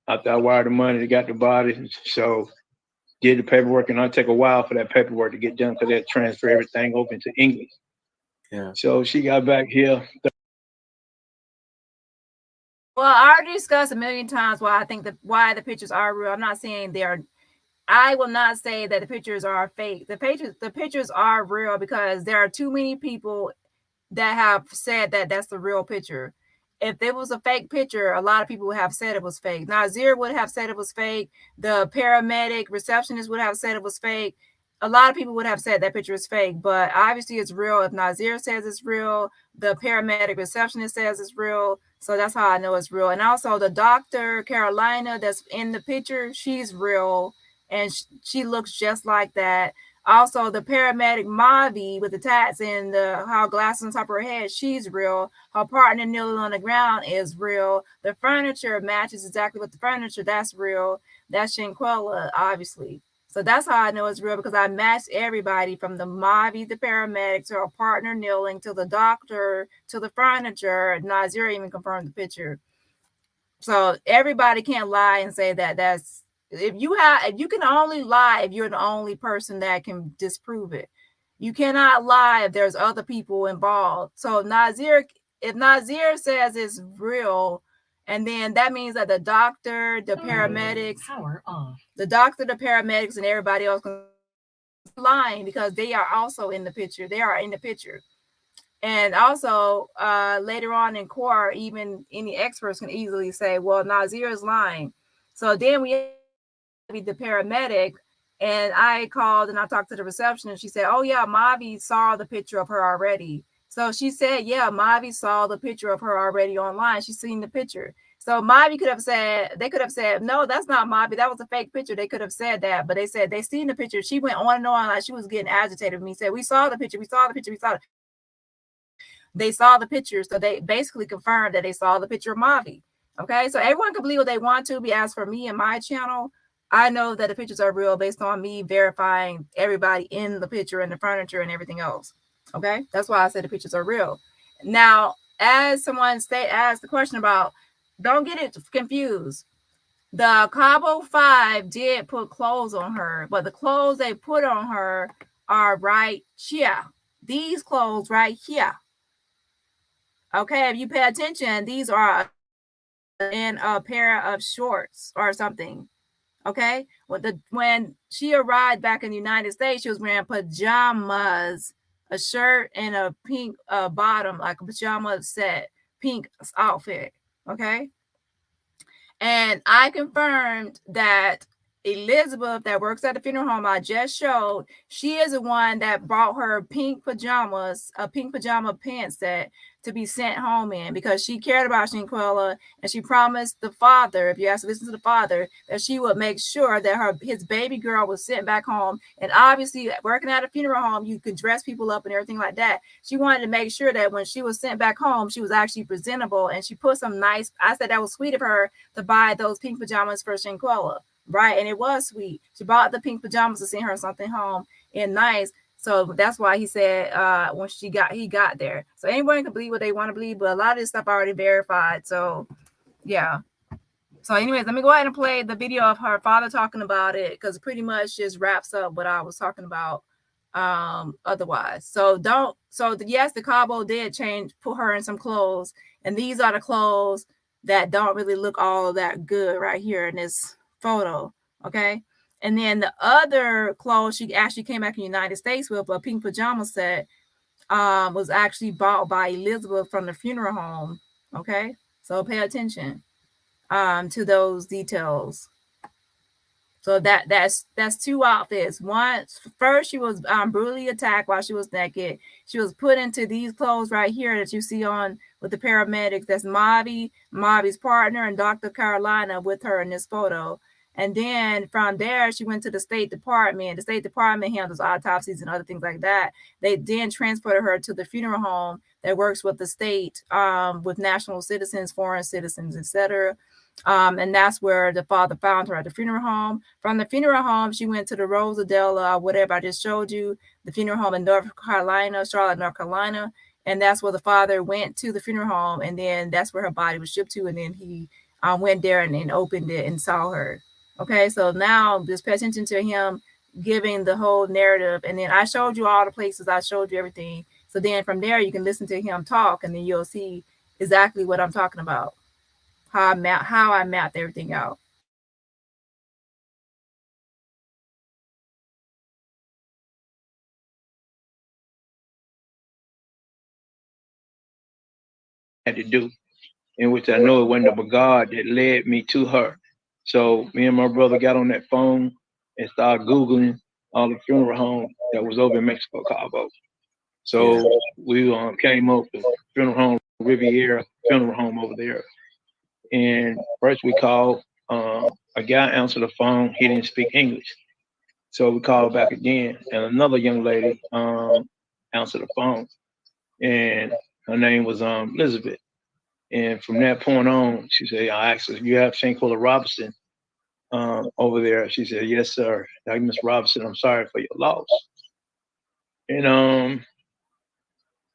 after I wired the money, they got the body. So did the paperwork, and it'll take a while for that paperwork to get done because they transfer everything over into English. Yeah. So she got back here. Well, I already discussed a million times why I think why the pictures are real. I'm not saying they are. I will not say that the pictures are fake. The pictures are real because there are too many people that have said that that's the real picture. If it was a fake picture, a lot of people would have said it was fake. Nazir would have said it was fake. The paramedic receptionist would have said it was fake. A lot of people would have said that picture is fake, but obviously it's real. If Nazir says it's real, the paramedic receptionist says it's real. So that's how I know it's real. And also the doctor, Carolina, that's in the picture, she's real. And she looks just like that. Also, the paramedic Mavi with the tats and the glasses on top of her head, she's real. Her partner kneeling on the ground is real. The furniture matches exactly with the furniture. That's real. That's Shanquella, obviously. So that's how I know it's real because I matched everybody from the Mavi, the paramedic, to her partner kneeling, to the doctor, to the furniture. Nazir even confirmed the picture. So everybody can't lie and say that that's if you can only lie if you're the only person that can disprove it. You cannot lie if there's other people involved. So if Nazir says it's real, and then that means that the doctor, the paramedics, the doctor, the paramedics, and everybody else can lying because they are also in the picture. They are in the picture. And also, later on in court, even any experts can easily say, well, Nazir is lying. So then we have the paramedic, and I called and I talked to the receptionist. She said, oh, yeah, Mavi saw the picture of her already. So she said, yeah, Mavi saw the picture of her already online. She's seen the picture. So Mobby could have said, they could have said, no, that's not Mobby. That was a fake picture. They could have said that, but they said they seen the picture. She went on and on like she was getting agitated with me. Said, we saw the picture. We saw the picture. We saw it. They saw the picture. So they basically confirmed that they saw the picture of Mobby. Okay. So everyone can believe what they want to be. As for me and my channel, I know that the pictures are real based on me verifying everybody in the picture and the furniture and everything else. Okay. That's why I said the pictures are real. Now, as someone asked the question about, don't get it confused. The Cabo 5 did put clothes on her, but the clothes they put on her are right here. These clothes right here. Okay, if you pay attention, these are in a pair of shorts or something. Okay, when she arrived back in the United States, she was wearing pajamas, a shirt and a pink bottom, like a pajama set, pink outfit. Okay. And I confirmed that Elizabeth, that works at the funeral home I just showed, she is the one that brought her pink pajamas, a pink pajama pants set to be sent home in, because she cared about Shanquella, and she promised the father, if you have to listen to the father, that she would make sure that his baby girl was sent back home. And obviously, working at a funeral home, you could dress people up and everything like that. She wanted to make sure that when she was sent back home, she was actually presentable, and she put some nice, I said that was sweet of her to buy those pink pajamas for Shanquella, right? And it was sweet. She bought the pink pajamas to send her something home and nice. So that's why he said when he got there. So anyone can believe what they want to believe, but a lot of this stuff already verified. So yeah. So anyways, let me go ahead and play the video of her father talking about it, because it pretty much just wraps up what I was talking about otherwise. So yes, the Cabo did put her in some clothes, and these are the clothes that don't really look all that good right here in this photo. Okay. And then the other clothes she actually came back in the United States with, a pink pajama set, was actually bought by Elizabeth from the funeral home. Okay. So pay attention to those details. So that's two outfits. One, first she was brutally attacked while she was naked. She was put into these clothes right here that you see on with the paramedics. That's Mobby's partner, and Dr. Carolina with her in this photo. And then from there, she went to the State Department. The State Department handles autopsies and other things like that. They then transported her to the funeral home that works with the state, with national citizens, foreign citizens, etc. And that's where the father found her, at the funeral home. From the funeral home, she went to the Rosadella, whatever I just showed you, the funeral home in North Carolina, Charlotte, North Carolina. And that's where the father went to the funeral home. And then that's where her body was shipped to. And then he went there and opened it and saw her. Okay, so now just pay attention to him giving the whole narrative. And then I showed you all the places, I showed you everything. So then from there, you can listen to him talk, and then you'll see exactly what I'm talking about, how I mapped everything out. Had to do, in which I know it wasn't but God that led me to her. So me and my brother got on that phone and started Googling all the funeral homes that was over in Mexico, Cabo. So we came up with funeral home, Riviera funeral home over there. And first we called, a guy answered the phone. He didn't speak English. So we called back again, and another young lady answered the phone, and her name was Elizabeth. And from that point on, she said, I asked her, you have Shanquella Robinson over there? She said, yes, sir. Like, Miss Robinson, I'm sorry for your loss. And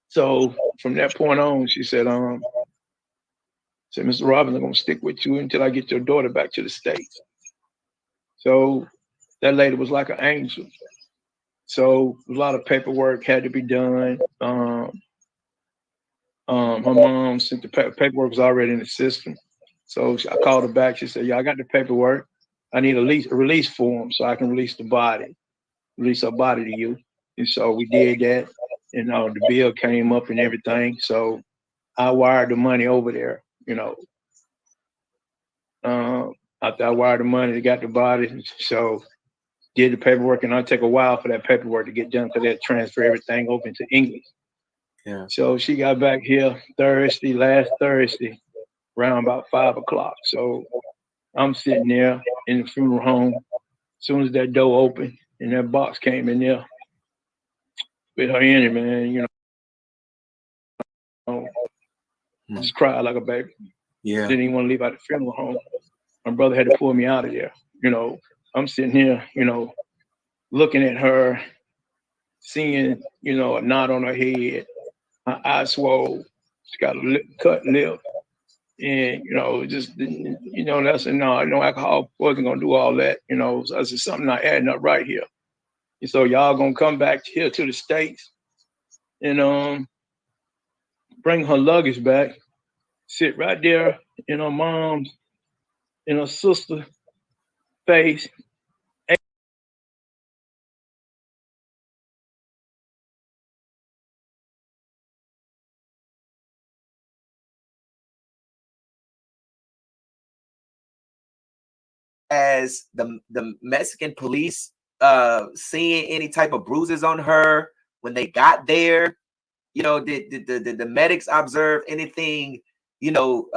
so from that point on, she said, Mr. Robinson, I'm going to stick with you until I get your daughter back to the States. So that lady was like an angel. So a lot of paperwork had to be done. Her mom sent the paperwork was already in the system. So I called her back. She said, yeah, I got the paperwork. I need a release form so I can release her body to you. And so we did that. And the bill came up and everything. So I wired the money over there, after I wired the money, they got the body. So did the paperwork, and it'll take a while for that paperwork to get done because they had to transfer everything over into English. Yeah. So she got back here last Thursday, around about 5 o'clock. So I'm sitting there in the funeral home. As soon as that door opened and that box came in there with her in it, man, you know, just cried like a baby. Yeah. Didn't even want to leave out the funeral home. My brother had to pull me out of there. You know, I'm sitting here, you know, looking at her, seeing, you know, a knot on her head, her eyes swole, she got a cut lip. And, you know, just, you know, that's no alcohol wasn't going to do all that. You know, so that's just something not adding up right here. And so y'all going to come back here to the States and bring her luggage back, sit right there in her mom's, in her sister's face. As the Mexican police seeing any type of bruises on her when they got there? You know, did the medics observe anything, you know,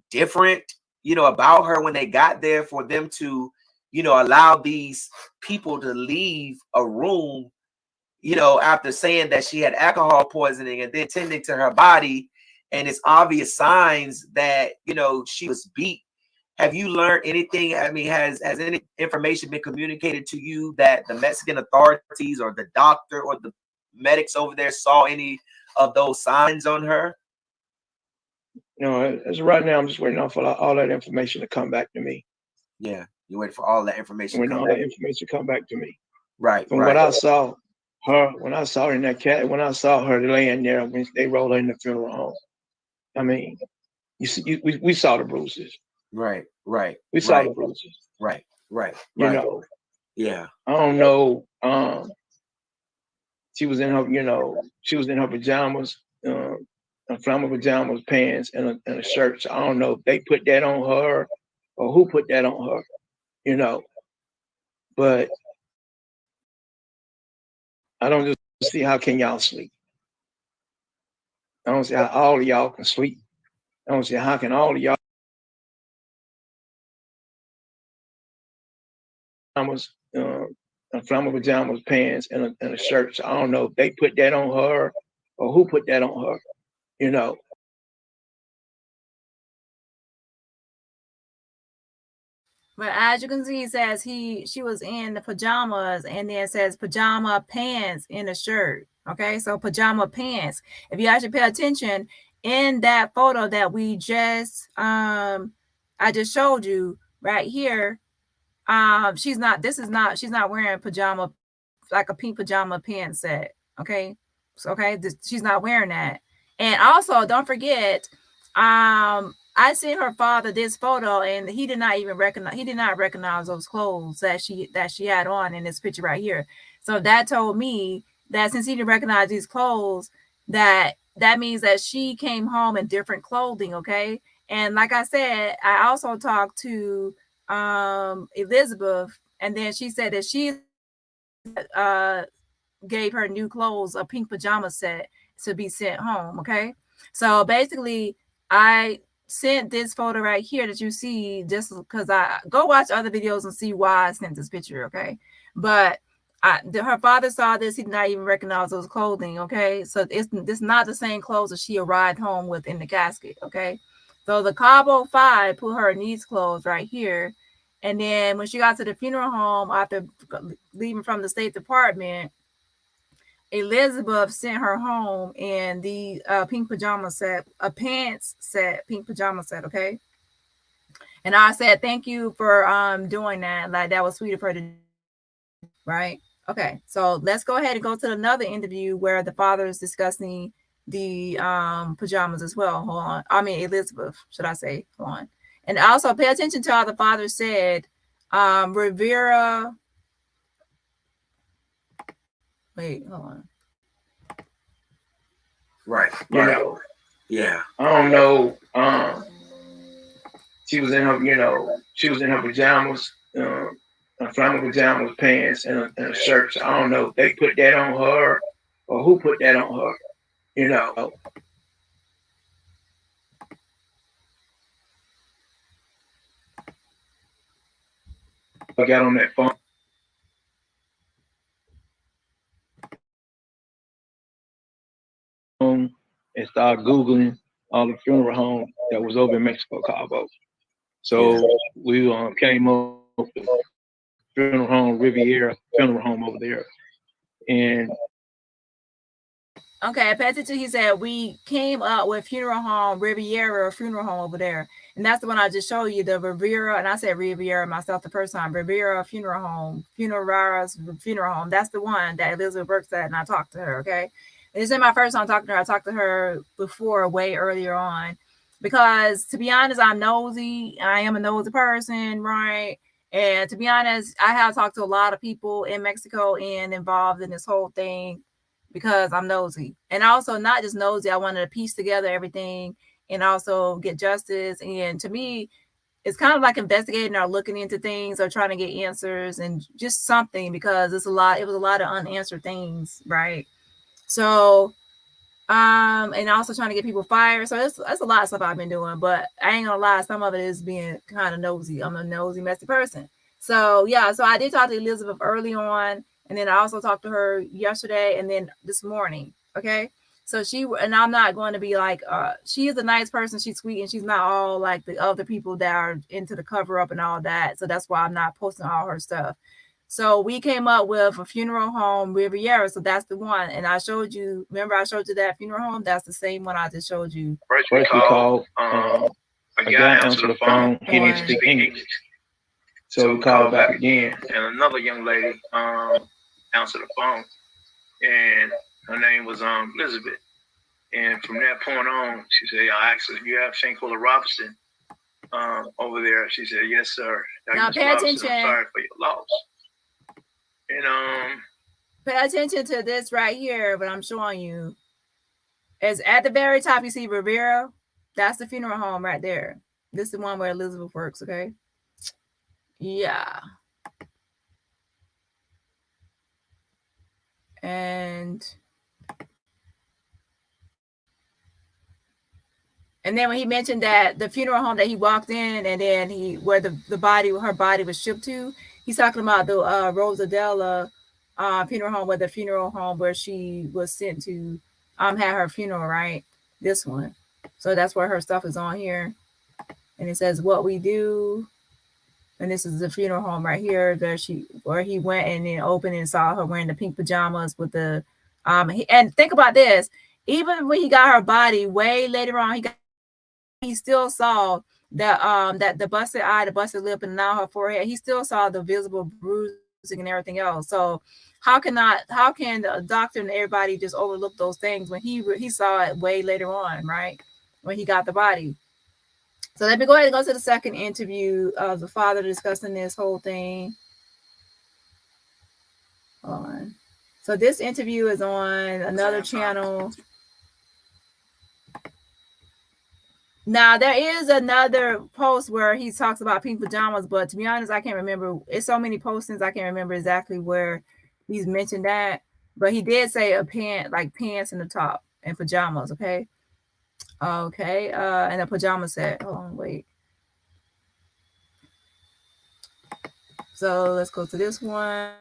different, you know, about her when they got there for them to, you know, allow these people to leave a room, you know, after saying that she had alcohol poisoning and then tending to her body, and it's obvious signs that, you know, she was beat? Have you learned anything? I mean, has any information been communicated to you that the Mexican authorities or the doctor or the medics over there saw any of those signs on her? You know, as right now, I'm just waiting on for all that information to come back to me. Yeah, you waiting for all that information. When all that information come back to me. Right. From what I saw her, when I saw her in that cat, when I saw her laying there when they rolled her in the funeral home, I mean, you see, we saw the bruises. Right. We saw the bruises. Right. You know. Yeah. I don't know. She was in her, you know, she was in her pajamas, flannel pajamas, pants, and a shirt. So I don't know if they put that on her or who put that on her, you know. But I don't just see how can y'all sleep. I don't see how all of y'all can sleep. I don't see how can all of y'all flannel pajamas, pants, and a shirt. So I don't know if they put that on her or who put that on her, you know. But as you can see, it says she was in the pajamas, and then it says pajama pants in a shirt. Okay, so pajama pants. If you actually pay attention in that photo that we just I just showed you right here, she's not wearing pajama, like a pink pajama pants set. Okay, so she's not wearing that. And also, don't forget, I sent her father this photo, and he did not recognize those clothes that she had on in this picture right here. So that told me that since he didn't recognize these clothes, that means that she came home in different clothing. Okay. And like I said, I also talked to Elizabeth, and then she said that she gave her new clothes, a pink pajama set, to be sent home. Okay. So basically, I sent this photo right here that you see, just because I go watch other videos and see why I sent this picture. Okay. But her father saw this. He did not even recognize those clothing. Okay. So it's not the same clothes that she arrived home with in the casket. Okay. So the Cabo 5 put her in these clothes right here. And then when she got to the funeral home after leaving from the State Department, Elizabeth sent her home in the pink pajama set, a pants set, pink pajama set. Okay. And I said, thank you for doing that. Like, that was sweet of her to do. Right. Okay. So let's go ahead and go to another interview where the father is discussing the pajamas as well. Hold on. I mean, Elizabeth, should I say? Hold on. And also pay attention to how the father said, Rivera. Wait, hold on. Right. You know. Yeah. I don't know. She was in her, you know, she was in her pajamas, flannel pajamas, pants, and a shirt. So I don't know if they put that on her or who put that on her, you know. got on that phone and started Googling all the funeral homes that was over in Mexico, Cabo. So we came up with funeral home, Riviera funeral home over there. And okay, pay attention. He said we came up with funeral home Riviera funeral home over there, and that's the one I just showed you, the Riviera. And I said Riviera myself the first time. Riviera funeral home, Funerara's funeral home. That's the one that Elizabeth works at, and I talked to her. Okay, and this is my first time talking to her. I talked to her before, way earlier on, because to be honest, I'm nosy. I am a nosy person, right? And to be honest, I have talked to a lot of people in Mexico and involved in this whole thing because I'm nosy. And also not just nosy, I wanted to piece together everything and also get justice. And to me, it's kind of like investigating or looking into things or trying to get answers and just something, because it was a lot of unanswered things, right? So and also trying to get people fired. So that's a lot of stuff I've been doing, but I ain't gonna lie, some of it is being kind of nosy. I'm a nosy, messy person. So yeah, so I did talk to Elizabeth early on, and then I also talked to her yesterday and then this morning. Okay. So and I'm not going to be like, she is a nice person, she's sweet, and she's not all like the other people that are into the cover up and all that. So that's why I'm not posting all her stuff. So we came up with a funeral home Riviera. So that's the one. And I showed you, remember I showed you that funeral home? That's the same one I just showed you. First we called, a guy answered the phone. He didn't speak English. So we called back again. And another young lady answered the phone. And her name was Elizabeth. And from that point on, she said, I asked her, you have Shanquella Robinson over there? She said, yes, sir. Now pay attention. I'm sorry for your loss. And pay attention to this right here, what I'm showing you. Is at the very top, you see Rivera. That's the funeral home right there. This is the one where Elizabeth works, okay? Yeah. And then when he mentioned that the funeral home that he walked in, and then where her body was shipped to, he's talking about the Rosadella funeral home, where she was sent to have her funeral, right? This one. So that's where her stuff is on here. And it says what we do. And this is the funeral home right here where he went and then opened and saw her wearing the pink pajamas with the and think about this. Even when he got her body way later on, he still saw that the busted eye, the busted lip, and now her forehead. He still saw the visible bruising and everything else. So how can the doctor and everybody just overlook those things when he saw it way later on, right? When he got the body. So let me go ahead and go to the second interview of the father discussing this whole thing. Hold on. So this interview is on another channel. Now, there is another post where he talks about pink pajamas, but to be honest, I can't remember. It's so many postings, I can't remember exactly where he's mentioned that. But he did say pants in the top and pajamas, okay? Okay, and a pajama set. Hold on, wait. So let's go to this one.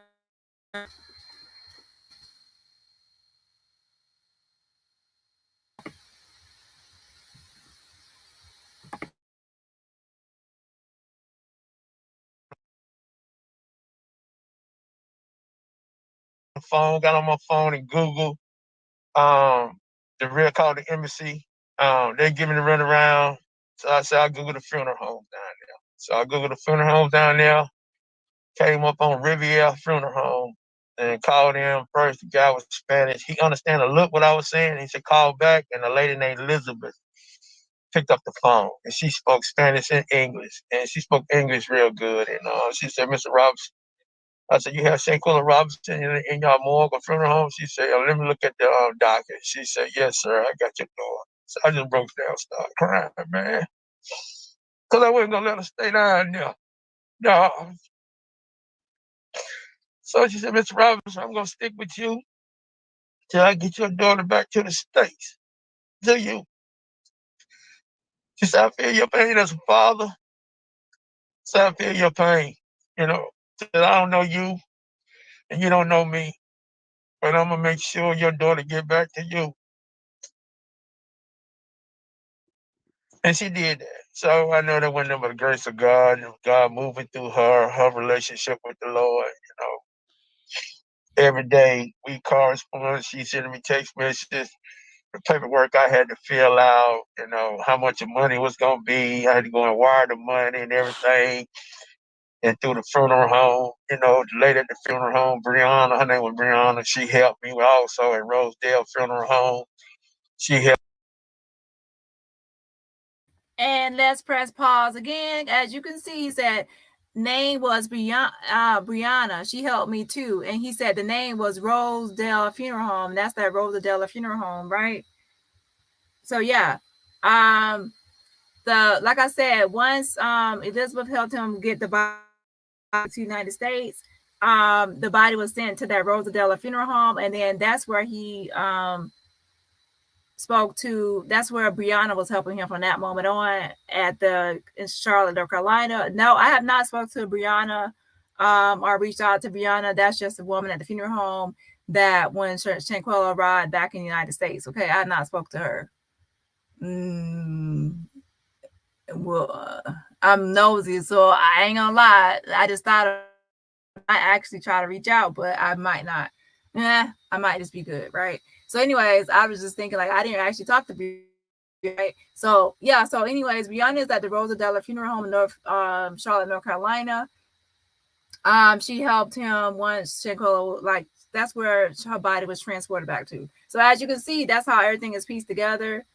Got on my phone and Google the real call the embassy. They give me the run around. So I said, I'll Google the funeral home down there. So I Googled the funeral home down there, came up on Riviera Funeral Home and called him first. The guy was Spanish. He understand a look what I was saying. He said, call back. And a lady named Elizabeth picked up the phone and she spoke Spanish and English. And she spoke English real good. And she said, Mr. Robinson, I said, you have Shanquella Robinson in your morgue or funeral home? She said, let me look at the docket. She said, yes, sir, I got your door. So I just broke down, started crying, man. Because I wasn't going to let her stay down there. No. So she said, Mr. Robinson, I'm going to stick with you till I get your daughter back to the States. To you. She said, I feel your pain as a father. So I feel your pain, you know. Said, I don't know you and you don't know me, but I'm gonna make sure your daughter get back to you. And she did that. So I know that when there was the grace of God and God moving through her relationship with the Lord, every day we correspond. She sending me text messages, the paperwork I had to fill out, how much the money was gonna be. I had to go and wire the money and everything. And through the funeral home, the lady at the funeral home, Brianna, her name was Brianna, she helped me also at Rosedale Funeral Home. She helped. And let's press pause again. As you can see, he said name was Brianna. She helped me too. And he said the name was Rosedale Funeral Home. That's that Rosedale Funeral Home, right? So yeah. Like I said, once Elizabeth helped him get the body to the United States, the body was sent to that Rosedale Funeral Home, and then that's where he spoke to. That's where Brianna was helping him from that moment on in Charlotte, North Carolina. No, I have not spoke to Brianna or reached out to Brianna. That's just a woman at the funeral home that when Shanquella arrived back in the United States. Okay, I have not spoke to her. Well, I'm nosy, so I ain't gonna lie. I just thought I actually try to reach out, but I might not. I might just be good, right? So, anyways, I was just thinking like I didn't actually talk to Brianna, right? So, yeah. So, anyways, Brianna is at the Rosedale Funeral Home in Charlotte, North Carolina. She helped him once Shanquella, that's where her body was transported back to. So, as you can see, that's how everything is pieced together.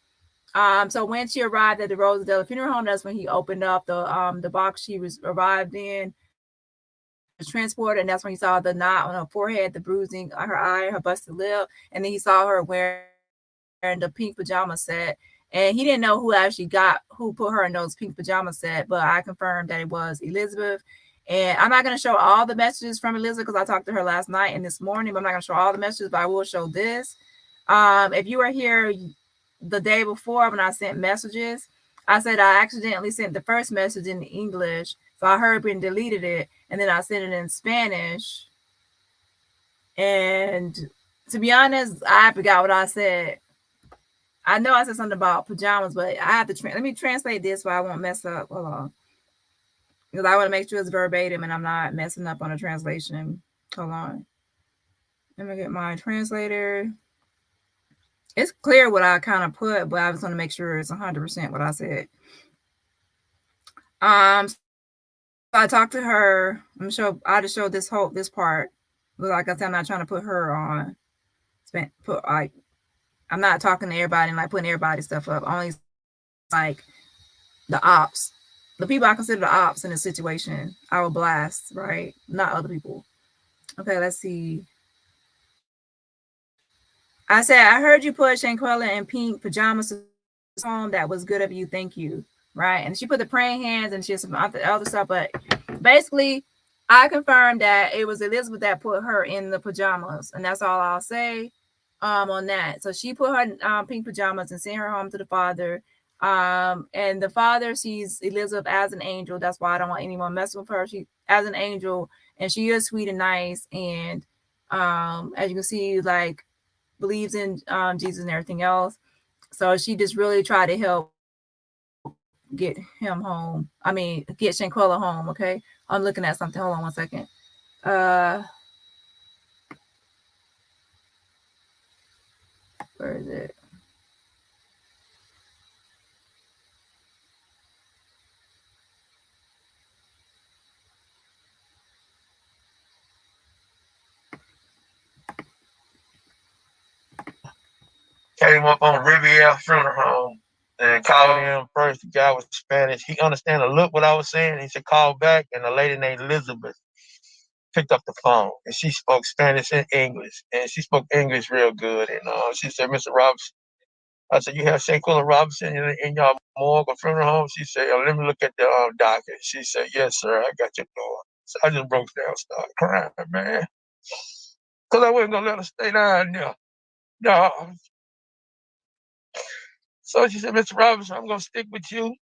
So when she arrived at the Rosedale Funeral Home, that's when he opened up the box she was arrived in, was transported, and that's when he saw the knot on her forehead, the bruising on her eye, her busted lip, and then he saw her wearing the pink pajama set. And he didn't know who put her in those pink pajama set, but I confirmed that it was Elizabeth. And I'm not going to show all the messages from Elizabeth because I talked to her last night and this morning, but I'm not going to show all the messages, but I will show this. If you were here the day before when I sent messages, I said I accidentally sent the first message in English, so I hurried and deleted it, and then I sent it in Spanish. And to be honest, I forgot what I said. I know I said something about pajamas, but I have to let me translate this so I won't mess up. Hold on, because I want to make sure it's verbatim and I'm not messing up on the translation. Hold on, let me get my translator. It's clear what I kind of put, but I just want to make sure it's 100% what I said. So I talked to her. I just showed this part. Like I said, I'm not trying to put her on. I'm not talking to everybody and putting everybody's stuff up. Only the ops, the people I consider the ops in this situation. I will blast, right? Not other people. Okay, let's see. I said, I heard you put Shanquella in pink pajamas home. That was good of you. Thank you. Right. And she put the praying hands and she had some other stuff. But basically, I confirmed that it was Elizabeth that put her in the pajamas. And that's all I'll say on that. So she put her pink pajamas and sent her home to the father. And the father sees Elizabeth as an angel. That's why I don't want anyone messing with her. She as an angel, and she is sweet and nice. And as you can see, believes in Jesus and everything else. So she just really tried to help get him home. I mean, get Shanquella home. Okay, I'm looking at something. Hold on 1 second. Where is it? Came up on Riviera Funeral Home and called him first. The guy was Spanish. He understand a look what I was saying. He said, call back. And a lady named Elizabeth picked up the phone. And she spoke Spanish and English. And she spoke English real good. And she said, Mr. Robinson. I said, you have Shanquella Robinson in your morgue or funeral home? She said, let me look at the docket. She said, yes, sir, I got your door. So I just broke down, started crying, man. Because I wasn't going to let her stay down there. No. So she said, Mr. Robinson, I'm going to stick with you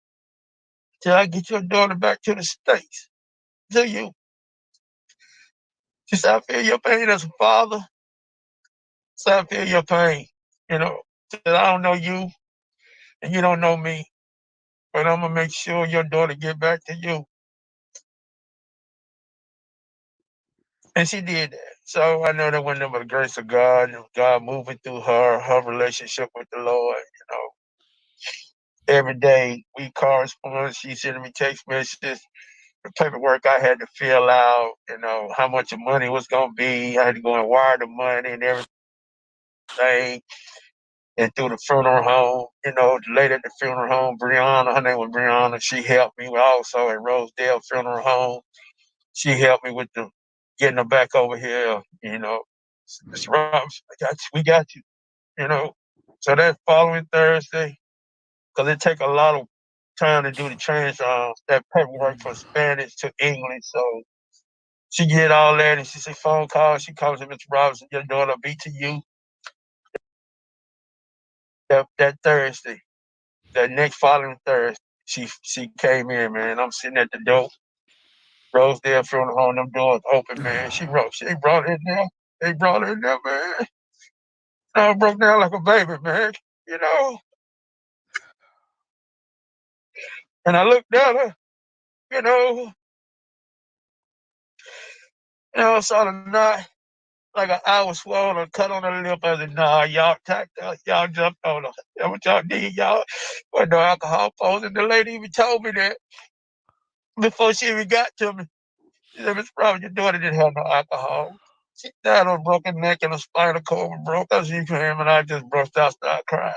till I get your daughter back to the States. To you. She said, I feel your pain as a father. So I feel your pain. You know, that I don't know you and you don't know me, but I'm gonna make sure your daughter get back to you. And she did that. So I know that when there was the grace of God and God moving through her relationship with the Lord, you know, every day we correspond. She sending me text messages, the paperwork I had to fill out, you know, how much the money was gonna be. I had to go and wire the money and everything. And through the funeral home, you know, the lady at the funeral home, Brianna, her name was Brianna, she helped me also at Rosedale Funeral Home. She helped me with the getting her back over here, you know. Mr. Robinson, we got you, you know. So that following Thursday, because it take a lot of time to do the change that paperwork from Spanish to English. So she get all that and she say phone call. She calls me, Mr. Robinson, your daughter will be to you that Thursday. That next following Thursday, she came in, man. I'm sitting at the door. Rosedale Funeral Home, them doors open, man. She brought it in there. They brought it in there, man. I broke down like a baby, man. You know. And I looked at her, you know, and I saw the knot, like an eye was swollen, cut on her lip. I said, nah, y'all attacked her. Y'all jumped on her. That's what y'all did, y'all. But no alcohol pose. And the lady even told me that before she even got to me. She said, Mr. Robert, your daughter didn't have no alcohol. She died on a broken neck and a spinal cord was broke. I see him and I just burst out, started crying.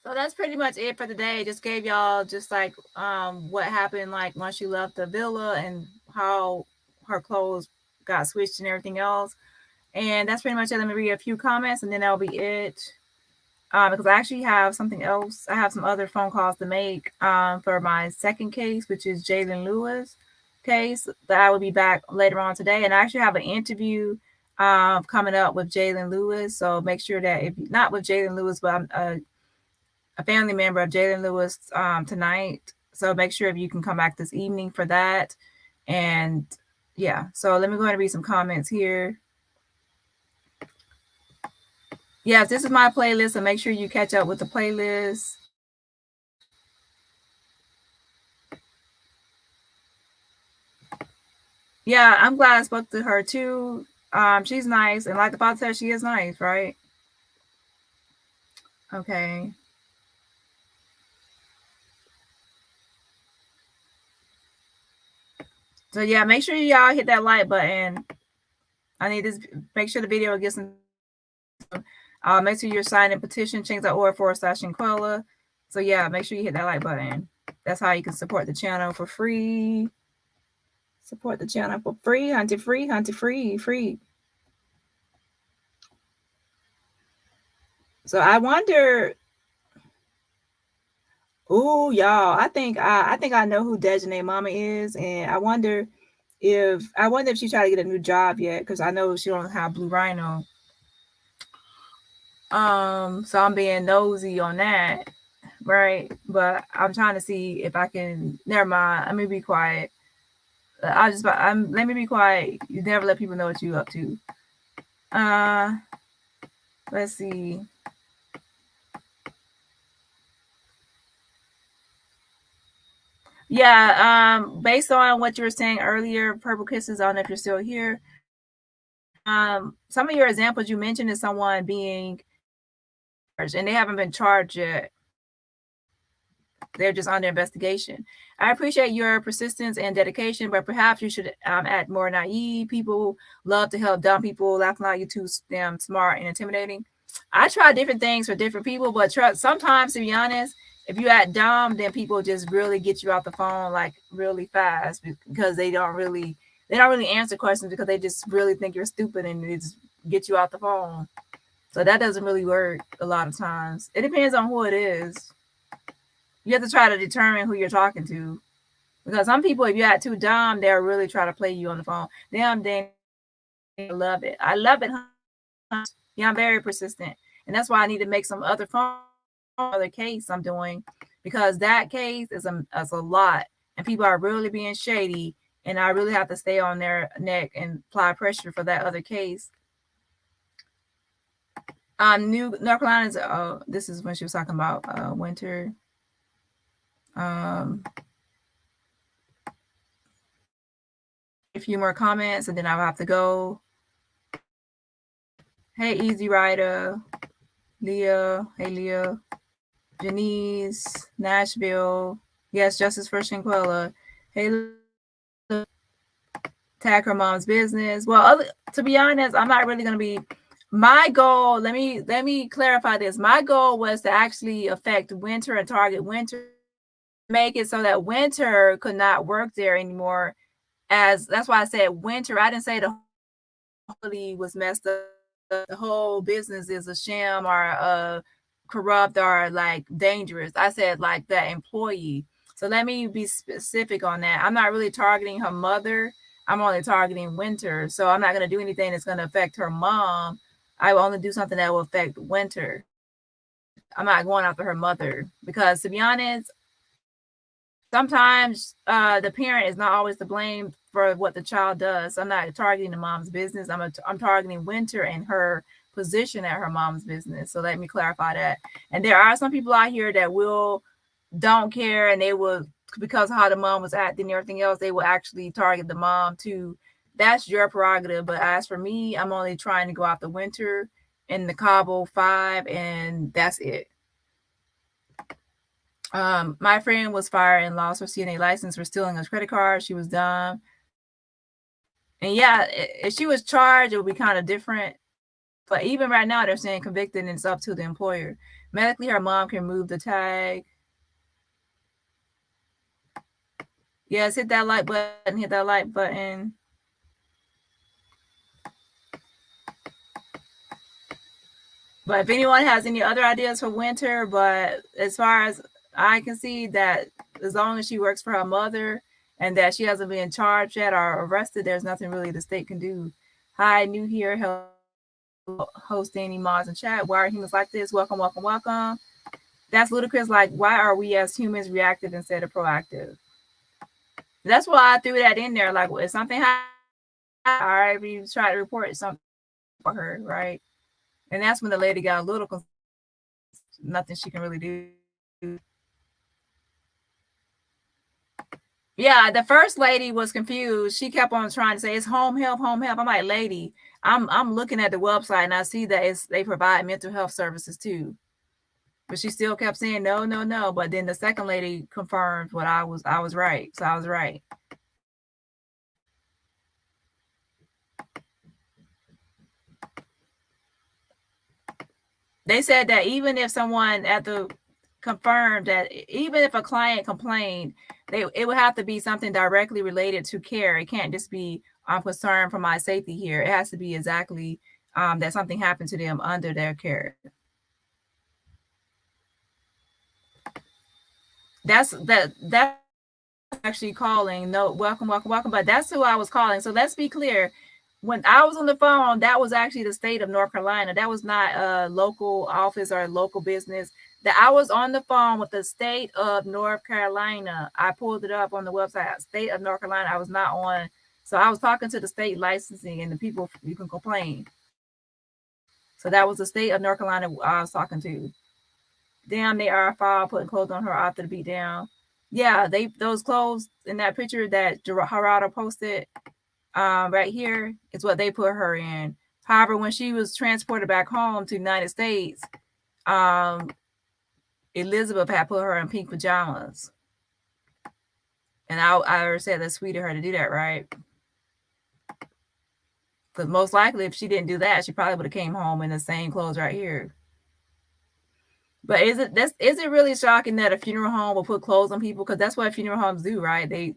So that's pretty much it for today. Just gave y'all just like what happened like once she left the villa and how her clothes got switched and everything else. And that's pretty much it. Let me read a few comments and then that'll be it. Because I actually have something else. I have some other phone calls to make for my second case, which is Jalen Lewis case that I will be back later on today. And I actually have an interview coming up with Jalen Lewis. So make sure that if not with Jalen Lewis, but I'm a family member of Jalen Lewis tonight. So make sure if you can come back this evening for that. And yeah, so let me go ahead and read some comments here. Yes, this is my playlist, so make sure you catch up with the playlist. Yeah, I'm glad I spoke to her too. She's nice, and like the father said, she is nice, right? Okay. So yeah, make sure y'all hit that like button. I need this. Make sure the video gets some. Make sure you're signing petition change.org/Shanquella. So yeah, make sure you hit that like button. That's how you can support the channel for free. Support the channel for free. Hunt it free. Hunt it free. So I wonder. Oh, y'all! I think I know who Dejanay Mama is, and I wonder if she tried to get a new job yet, because I know she don't have Blue Rhino. So I'm being nosy on that, right? But I'm trying to see if I can. Never mind. Let me be quiet. Let me be quiet. You never let people know what you up to. Let's see. Yeah, based on what you were saying earlier, Purple Kisses, I don't know if you're still here. Some of your examples you mentioned is someone being charged, and they haven't been charged yet. They're just under investigation. I appreciate your persistence and dedication, but perhaps you should add more naive people. Love to help dumb people. That's not you too damn smart and intimidating. I try different things for different people, but sometimes, to be honest, if you act dumb, then people just really get you off the phone like really fast because they don't really answer questions because they just really think you're stupid and they just get you off the phone. So that doesn't really work a lot of times. It depends on who it is. You have to try to determine who you're talking to. Because some people, if you act too dumb, they'll really try to play you on the phone. Damn, I love it. I love it. Yeah, I'm very persistent. And that's why I need to make some other case I'm doing. because that case is a lot, and people are really being shady, and I really have to stay on their neck and apply pressure for that other case. New North Carolina's. This is when she was talking about winter. A few more comments, and then I'll have to go. Hey, Easy Rider, Leah. Hey, Leah. Janice, Nashville. Yes, Justice for Shanquella. Hey, tag her mom's business. Well, to be honest, I'm not really going to be. My goal, let me clarify this. My goal was to actually affect Winter and target Winter, make it so that Winter could not work there anymore. That's why I said Winter. I didn't say the whole was messed up. The whole business is a sham or corrupt or like dangerous. I said like that employee. So let me be specific on that. I'm not really targeting her mother. I'm only targeting Winter. So I'm not going to do anything that's going to affect her mom. I will only do something that will affect Winter. I'm not going after her mother because, to be honest, sometimes the parent is not always to blame for what the child does. I'm not targeting the mom's business. I'm targeting Winter and her position at her mom's business. So let me clarify that. And there are some people out here that don't care, and they will, because of how the mom was acting and everything else, they will actually target the mom too. That's your prerogative. But as for me, I'm only trying to go after Winter in the Cabo 5, and that's it. My friend was fired and lost her CNA license for stealing a credit card. She was dumb. And yeah, if she was charged, it would be kind of different. But even right now, they're saying convicted, and it's up to the employer. Medically, her mom can remove the tag. Yes, hit that like button. Hit that like button. But if anyone has any other ideas for Winter, but as far as I can see, that as long as she works for her mother and that she hasn't been charged yet or arrested, there's nothing really the state can do. Hi, new here. Host Dani, mods, and chat. Why are humans like this? Welcome, welcome, welcome. That's ludicrous. Like, why are we as humans reactive instead of proactive? That's why I threw that in there. Like, if something happens, all right, we try to report something for her, right? And that's when the lady got a little confused. Nothing she can really do. Yeah, the first lady was confused. She kept on trying to say it's home help, home help. I'm like, lady, I'm looking at the website and I see that they provide mental health services too. But she still kept saying no, no, no. But then the second lady confirmed what I was right. So I was right. They said that even if someone confirmed that even if a client complained, it would have to be something directly related to care. It can't just be I'm concerned for my safety here. It has to be exactly that something happened to them under their care. That's actually calling. No, welcome. But that's who I was calling. So let's be clear. When I was on the phone, that was actually the state of North Carolina. That was not a local office or a local business. That I was on the phone with the state of North Carolina. I pulled it up on the website, state of North Carolina. I was not on. So I was talking to the state licensing and the people you can complain. So that was the state of North Carolina I was talking to. Damn, they are foul putting clothes on her after the beat down. Yeah, those clothes in that picture that Gerardo posted right here is what they put her in. However, when she was transported back home to the United States, Elizabeth had put her in pink pajamas. And I said that's sweet of her to do that, right? Because most likely if she didn't do that, she probably would have came home in the same clothes right here. But is it really shocking that a funeral home will put clothes on people? Because that's what funeral homes do, right? They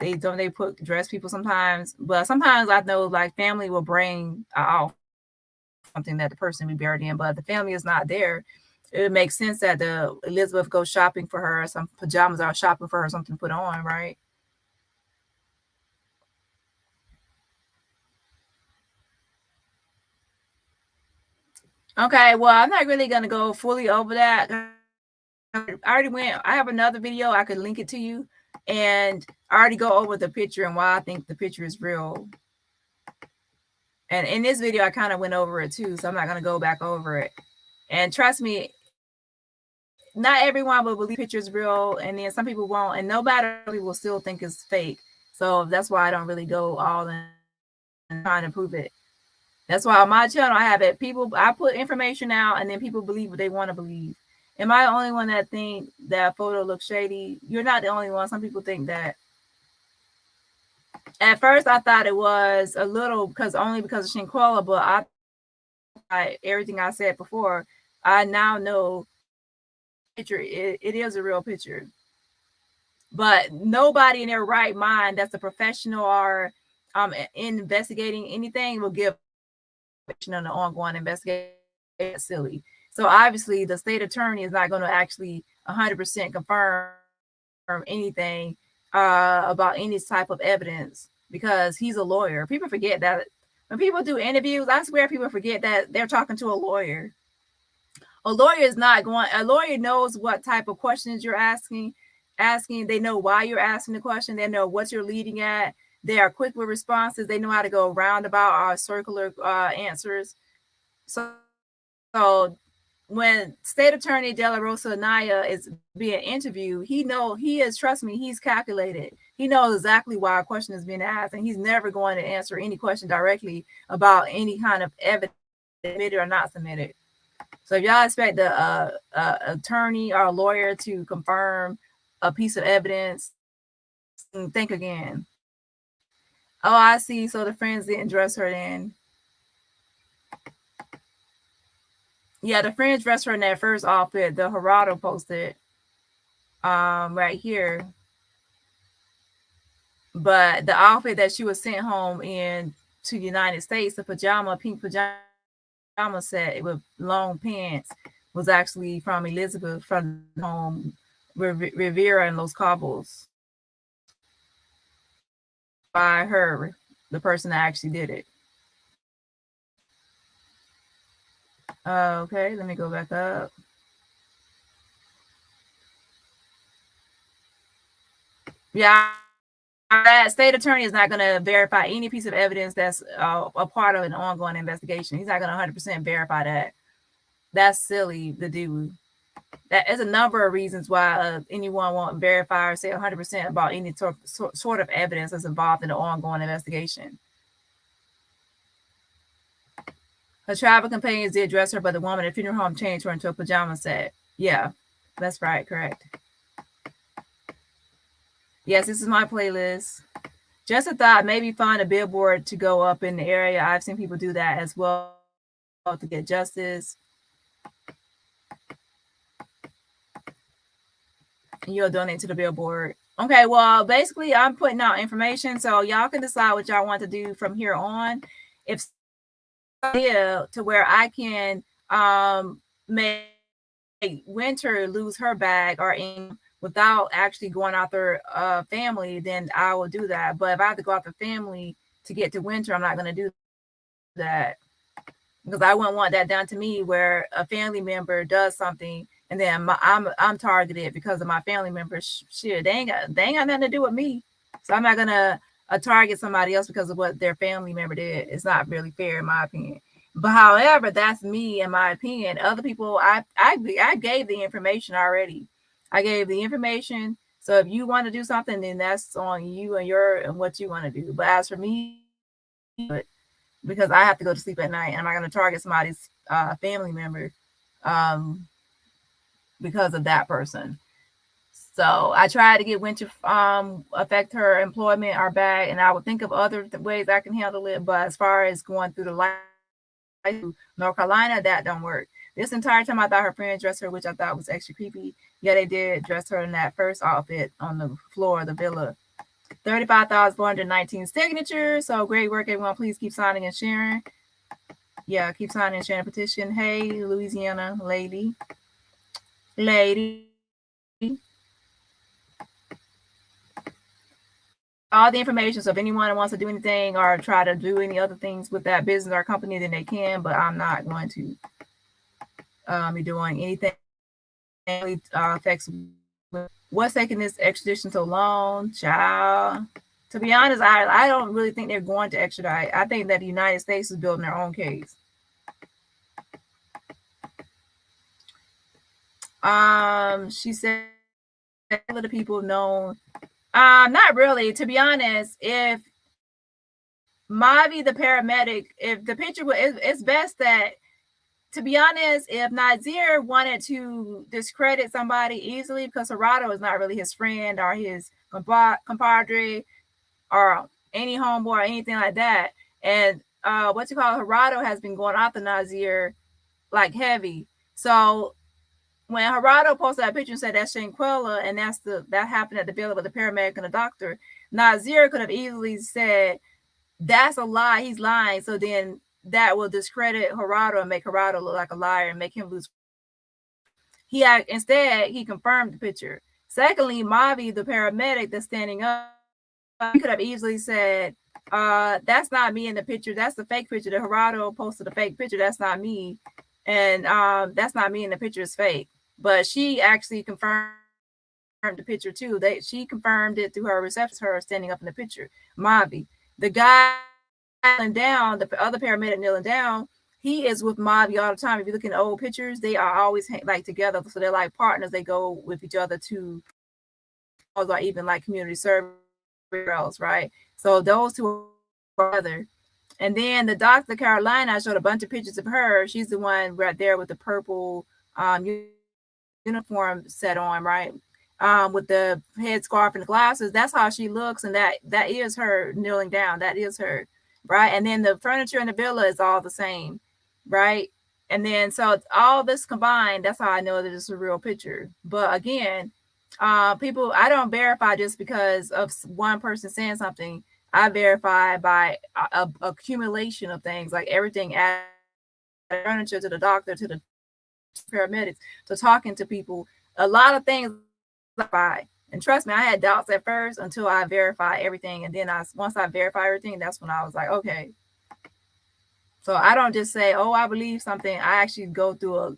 dress people sometimes, but sometimes I know like family will bring out something that the person be buried in, but the family is not there. It makes sense that the Elizabeth goes shopping for her, some pajamas are shopping for her, something to put on, right? Okay, well, I'm not really gonna go fully over that. I already went. I have another video. I could link it to you, and I already go over the picture and why I think the picture is real. And in this video, I kind of went over it too, so I'm not going to go back over it. And trust me, not everyone will believe picture is real, and then some people won't, and nobody will still think it's fake. So that's why I don't really go all in trying to prove it. That's why on my channel I have it. I put information out, and then people believe what they want to believe. Am I the only one that think that photo looks shady? You're not the only one. Some people think that. At first, I thought it was a little because of Shanquella, but everything I said before, I now know picture it is a real picture. But nobody in their right mind that's a professional or investigating anything will give on an ongoing investigation. It's silly. So obviously the state attorney is not going to actually 100% confirm anything about any type of evidence because he's a lawyer. People forget that when people do interviews, I swear people forget that they're talking to a lawyer. A lawyer knows what type of questions you're asking. They know why you're asking the question. They know what you're leading at. They are quick with responses. They know how to go roundabout or circular answers. So when State Attorney De La Rosa Anaya is being interviewed, trust me, he's calculated. He knows exactly why a question is being asked, and he's never going to answer any question directly about any kind of evidence submitted or not submitted. So if y'all expect a attorney or a lawyer to confirm a piece of evidence, think again. Oh, I see. So the friends didn't dress her then. Yeah, the friends dressed her in that first outfit. The Gerardo posted right here. But the outfit that she was sent home in to the United States, the pink pajama set with long pants, was actually from Elizabeth from home Rivera and Los Cabos by her, the person that actually did it. Okay, let me go back up. Yeah, that state attorney is not going to verify any piece of evidence that's a part of an ongoing investigation. He's not going to 100% verify that. That's silly to do. That is a number of reasons why anyone won't verify or say 100% about any sort of evidence that's involved in the ongoing investigation. Her travel companions did dress her, but the woman at the funeral home changed her into a pajama set. Yeah, that's right, correct. Yes, this is my playlist. Just a thought, maybe find a billboard to go up in the area. I've seen people do that as well to get justice. You'll donate to the billboard. Okay, well, basically, I'm putting out information, so y'all can decide what y'all want to do from here on. If to where I can make Winter lose her bag or in without actually going after family, then I will do that. But if I have to go after family to get to Winter, I'm not going to do that because I wouldn't want that done to me where a family member does something and then I'm targeted because of my family members. Shit, they ain't got nothing to do with me. So I'm not gonna target somebody else because of what their family member did. It's not really fair in my opinion. But however, that's me in my opinion. Other people, I gave the information already. I gave the information. So if you want to do something, then that's on you and what you want to do. But as for me, because I have to go to sleep at night, and I'm not going to target somebody's family member because of that person. So I tried to get Winter affect her employment or bag, and I would think of other ways I can handle it. But as far as going through the life North Carolina, that don't work. This entire time I thought her friends dressed her, which I thought was extra creepy. Yeah, they did dress her in that first outfit on the floor of the villa. 35,419 signatures. So great work, everyone. Please keep signing and sharing. Yeah, keep signing and sharing the petition. Hey, Louisiana lady. All the information. So if anyone wants to do anything or try to do any other things with that business or company, then they can. But I'm not going to be doing anything affects what's taking this extradition so long, child. To be honest, I don't really think they're going to extradite. I think that the United States is building their own case. She said a lot of people know. Not really. To be honest, if Mavi the paramedic, if the picture was, it's best that, to be honest, if Nazir wanted to discredit somebody easily, because Gerardo is not really his friend or his compadre or any homeboy or anything like that, and Gerardo has been going after Nazir like heavy. So when Gerardo posted that picture and said that's Shanquella and that happened at the villa with the paramedic and the doctor, Nazir could have easily said that's a lie, he's lying. So then that will discredit Gerardo and make Gerardo look like a liar and make him lose. Instead he confirmed the picture. Secondly, Mavi, the paramedic that's standing up, he could have easily said, that's not me in the picture. That's the fake picture. The Gerardo posted a fake picture. That's not me. And that's not me in the picture. Is fake. But she actually confirmed the picture too. She confirmed it through her receptionist, her standing up in the picture. Mavi. The guy kneeling down, the other paramedic kneeling down, he is with Mavi all the time. If you look in the old pictures, they are always like together. So they're like partners. They go with each other to, or even like community service, right? So those two are together. And then the doctor, Carolina, I showed a bunch of pictures of her. She's the one right there with the purple uniform set on, right? With the headscarf and the glasses. That's how she looks, and that is her kneeling down. That is her, right? And then the furniture in the villa is all the same, right? And then so all this combined, that's how I know that it's a real picture. But again, people, I don't verify just because of one person saying something. I verify by a accumulation of things, like everything, added furniture to the doctor, to the paramedics, to talking to people, a lot of things. And trust me, I had doubts at first until I verified everything, and then once I verified everything, that's when I was like, okay. So I don't just say, oh, I believe something. I actually go through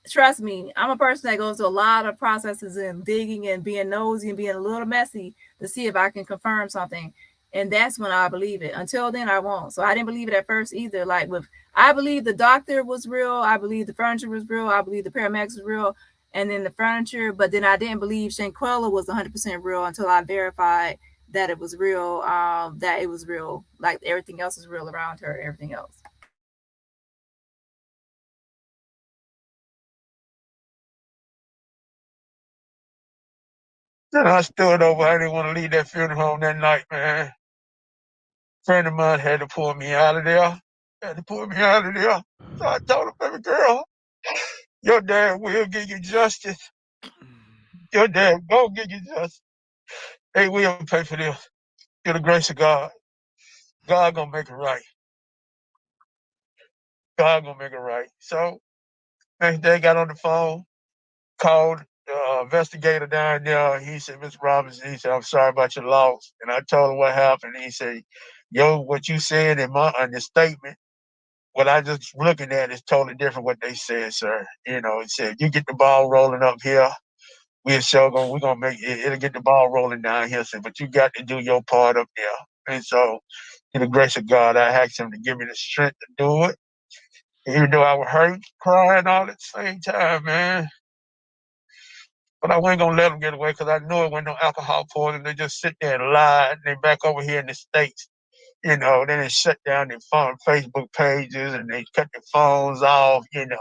trust me, I'm a person that goes through a lot of processes and digging and being nosy and being a little messy to see if I can confirm something. And that's when I believe it. Until then, I won't. So I didn't believe it at first either. Like I believe the doctor was real. I believe the furniture was real. I believe the paramedics was real. And then the furniture, but then I didn't believe Shanquella was 100% real until I verified that it was real. That it was real. Like everything else is real around her. Everything else. Then I stood over. I didn't want to leave that funeral home that night, man. A friend of mine had to pull me out of there. So I told him, baby girl, your dad will give you justice. Your dad will give you justice. They will pay for this. Through the grace of God. God gonna make it right. God gonna make it right. So next day, got on the phone, called the investigator down there. He said, Mr. Robinson, he said, I'm sorry about your loss. And I told him what happened. He said, yo, what you said in the statement, what I just looking at is totally different what they said, sir. You know, he said, you get the ball rolling up here. We're gonna make it, it'll get the ball rolling down here, sir, but you got to do your part up there. And so, in the grace of God, I asked him to give me the strength to do it. Even though I was hurt, crying all at the same time, man. But I wasn't gonna let them get away because I knew it wasn't no alcohol poisoning. They just sit there and lie. And they back over here in the States, you know, then they shut down their phone, Facebook pages and they cut their phones off, you know.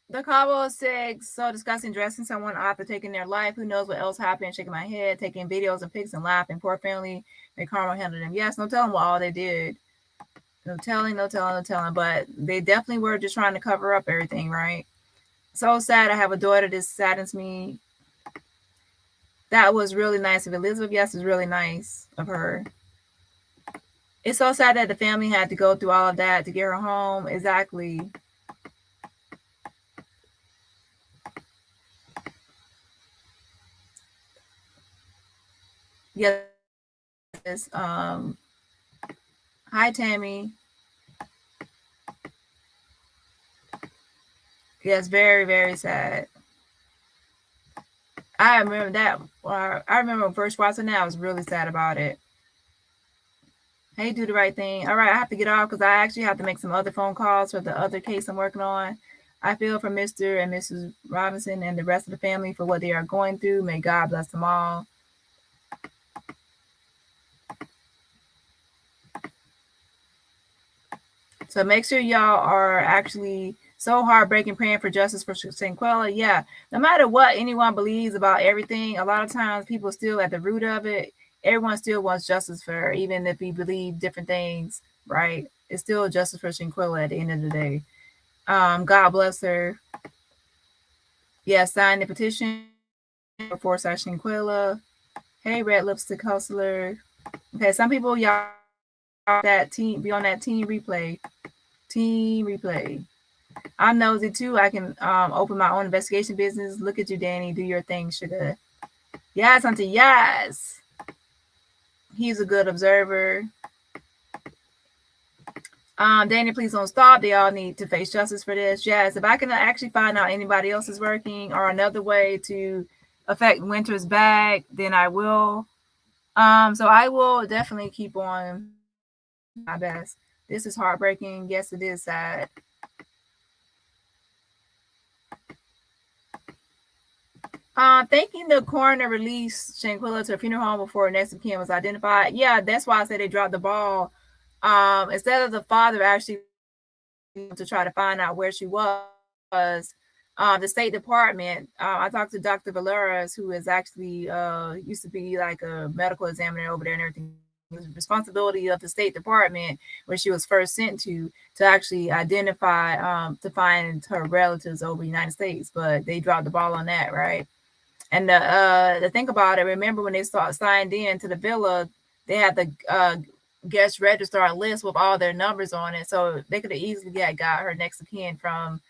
The Cabo said, so disgusting, dressing someone after taking their life. Who knows what else happened? Shaking my head, taking videos and pics and laughing. Poor family. May karma handle them. Yes, no telling what all they did. No telling. But they definitely were just trying to cover up everything, right? So sad. I have a daughter. This saddens me. That was really nice of Elizabeth. Yes, it's really nice of her. It's so sad that the family had to go through all of that to get her home. Exactly. Yes. Hi, Tammy. Yes, very, very sad. I remember that. I remember when first watching that, I was really sad about it. Hey, do the right thing. All right, I have to get off because I actually have to make some other phone calls for the other case I'm working on. I feel for Mr. and Mrs. Robinson and the rest of the family for what they are going through. May God bless them all. So make sure y'all are actually so heartbreaking praying for justice for Shanquella. Yeah, no matter what anyone believes about everything, a lot of times people still at the root of it. Everyone still wants justice for her, even if we believe different things, right? It's still justice for Shanquella at the end of the day. God bless her. Yeah, sign the petition for Shanquella. Hey, Red Lipstick Hustler. Okay, some people y'all that team be on that team replay. Team replay. I'm nosy too. I can open my own investigation business. Look at you, Dani. Do your thing, sugar. Yes, auntie. Yes. He's a good observer. Dani, please don't stop. They all need to face justice for this. Yes, if I can actually find out anybody else is working or another way to affect Winter's bag, then I will. So I will definitely keep on my best. This is heartbreaking. Yes, it is sad. Thinking the coroner released Shanquella to a funeral home befher next of kin was identified. Yeah, that's why I said they dropped the ball. Instead of the father actually to try to find out where she was, the State Department. I talked to Dr. Valeras, who is actually used to be like a medical examiner over there and everything. It was the responsibility of the State Department, where she was first sent to actually identify, to find her relatives over the United States. But they dropped the ball on that, right? And the thing about it, remember when they signed in to the villa, they had the guest registrar list with all their numbers on it, so they could have easily got her next of kin from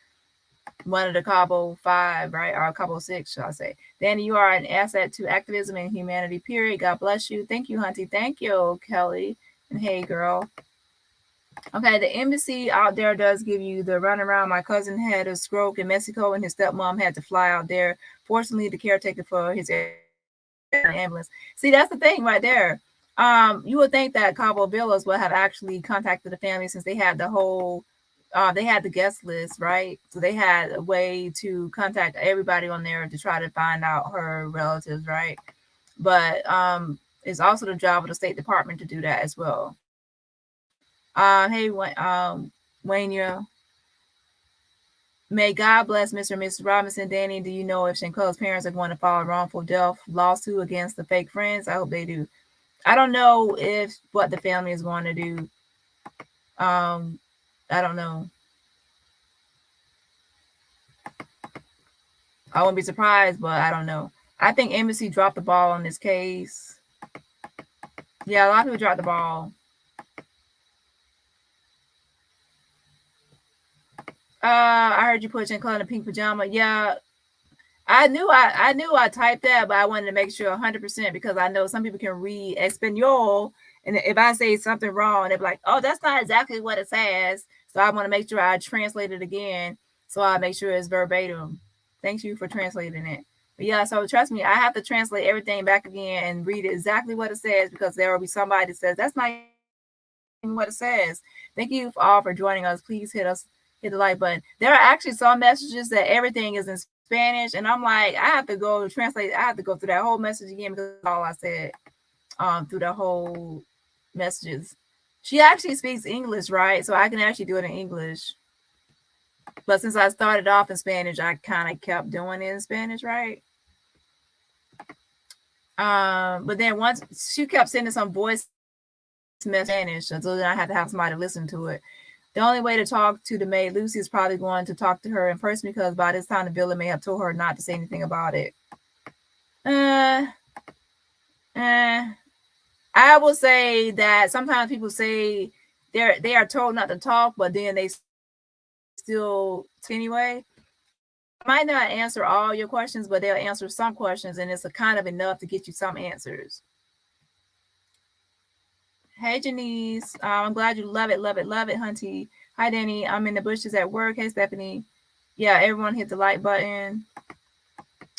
one of the Cabo 5, right, or Cabo 6, shall I say. Dani, you are an asset to activism and humanity, period. God bless you. Thank you, Hunty. Thank you, Kelly. And hey, girl. Okay, the embassy out there does give you the runaround. My cousin had a stroke in Mexico, and his stepmom had to fly out there. Fortunately, the caretaker for his ambulance. See, that's the thing right there. You would think that Cabo Villas would have actually contacted the family since they had the whole, they had the guest list, right? So they had a way to contact everybody on there to try to find out her relatives, right? But it's also the job of the State Department to do that as well. Hey, Wayne, may God bless Mr. and Mrs. Robinson. Dani, do you know if Shanquella's parents are going to file a wrongful death lawsuit against the fake friends? I hope they do. I don't know if what the family is going to do. I don't know. I wouldn't be surprised, but I don't know. I think embassy dropped the ball on this case. Yeah, a lot of people dropped the ball. I heard you put Shanquella in a pink pajama. Yeah, I knew I typed that, but I wanted to make sure 100% because I know some people can read Espanol, and if I say something wrong, they're like, "Oh, that's not exactly what it says." So I want to make sure I translate it again, so I make sure it's verbatim. Thank you for translating it. But yeah, so trust me, I have to translate everything back again and read exactly what it says because there will be somebody that says that's not even what it says. Thank you all for joining us. Please hit the like button. There are actually some messages that everything is in Spanish, and I'm like, I have to go translate. I have to go through that whole message again because all I said through the whole messages. She actually speaks English, right? So I can actually do it in English. But since I started off in Spanish, I kind of kept doing it in Spanish, right? But then once she kept sending some voice Spanish, so then I had to have somebody listen to it. The only way to talk to the maid, Lucy, is probably going to talk to her in person because by this time the villain may have told her not to say anything about it. I will say that sometimes people say they are told not to talk, but then they still anyway. Might not answer all your questions, but they'll answer some questions, and it's a kind of enough to get you some answers. Hey, Janice. I'm glad you love it, Hunty. Hi, Dani. I'm in the bushes at work. Hey, Stephanie. Yeah, everyone hit the like button.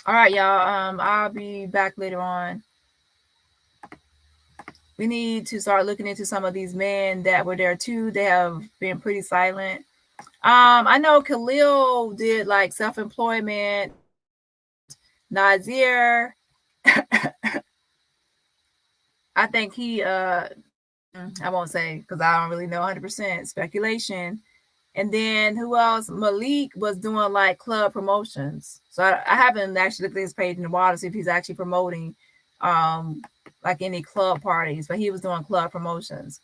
All right, y'all. I'll be back later on. We need to start looking into some of these men that were there too. They have been pretty silent. I know Khalil did like self-employment. Nazir, I think he I won't say because I don't really know 100% speculation. And then who else? Malik was doing like club promotions. So I haven't actually looked at his page in a while to see if he's actually promoting like any club parties, but he was doing club promotions.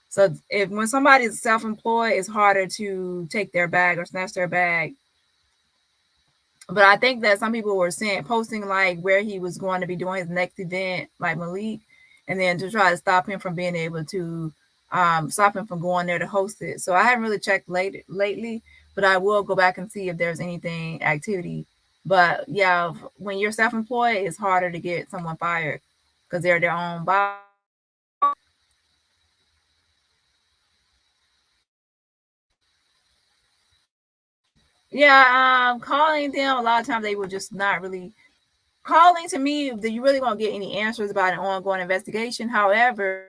So if when somebody's self-employed, it's harder to take their bag or snatch their bag. But I think that some people were posting like where he was going to be doing his next event, like Malik, and then to try to stop him from being able to stop him from going there to host it. So I haven't really checked lately, but I will go back and see if there's anything activity. But yeah, when you're self-employed, it's harder to get someone fired because they're their own boss. Yeah, calling them a lot of times they will just not really calling to me. Do you really won't get any answers about an ongoing investigation? However,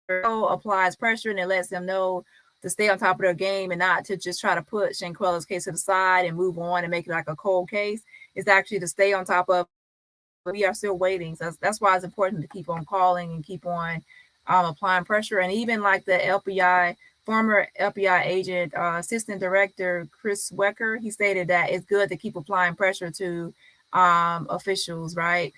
applies pressure and it lets them know to stay on top of their game and not to just try to put Shanquella's case to the side and move on and make it like a cold case. It's actually to stay on top of. We are still waiting. So that's why it's important to keep on calling and keep on applying pressure. And even like the FBI, former FBI agent, assistant director Chris Wecker, he stated that it's good to keep applying pressure to officials, right?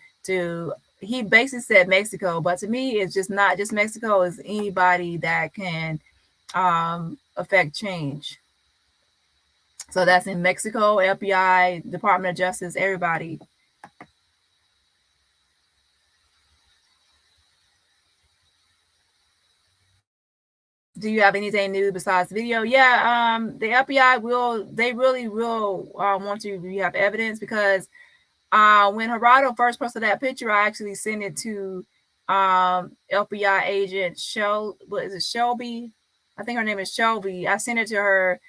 He basically said Mexico, but to me, it's just not just Mexico. It's anybody that can affect change. So that's in Mexico, FBI, Department of Justice, everybody. Do you have anything new besides the video? Yeah, the FBI they really will want to have evidence because when Gerardo first posted that picture, I actually sent it to FBI agent what is it, Shelby? I think her name is Shelby. I sent it to her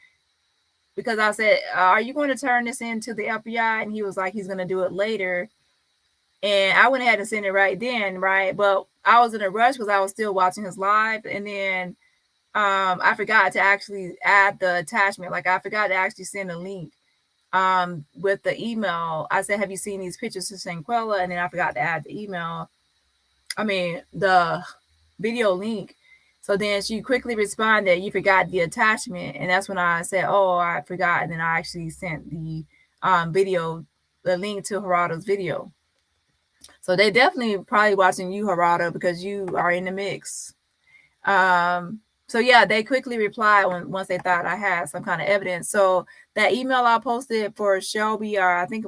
because I said, "Are you going to turn this into the FBI?" And he was like, "He's going to do it later." And I went ahead and sent it right then, right? But I was in a rush because I was still watching his live, and then I forgot to actually add the attachment. Like I forgot to actually send a link with the email. I said, "Have you seen these pictures of Shanquella?" And then I forgot to add the email. I mean the video link. So then she quickly responded, "You forgot the attachment," and that's when I said, "Oh, I forgot." And then I actually sent the video, the link to Gerardo's video. So they definitely probably watching you, Gerardo, because you are in the mix. So yeah, they quickly replied once they thought I had some kind of evidence. So that email I posted for Shelby, or I think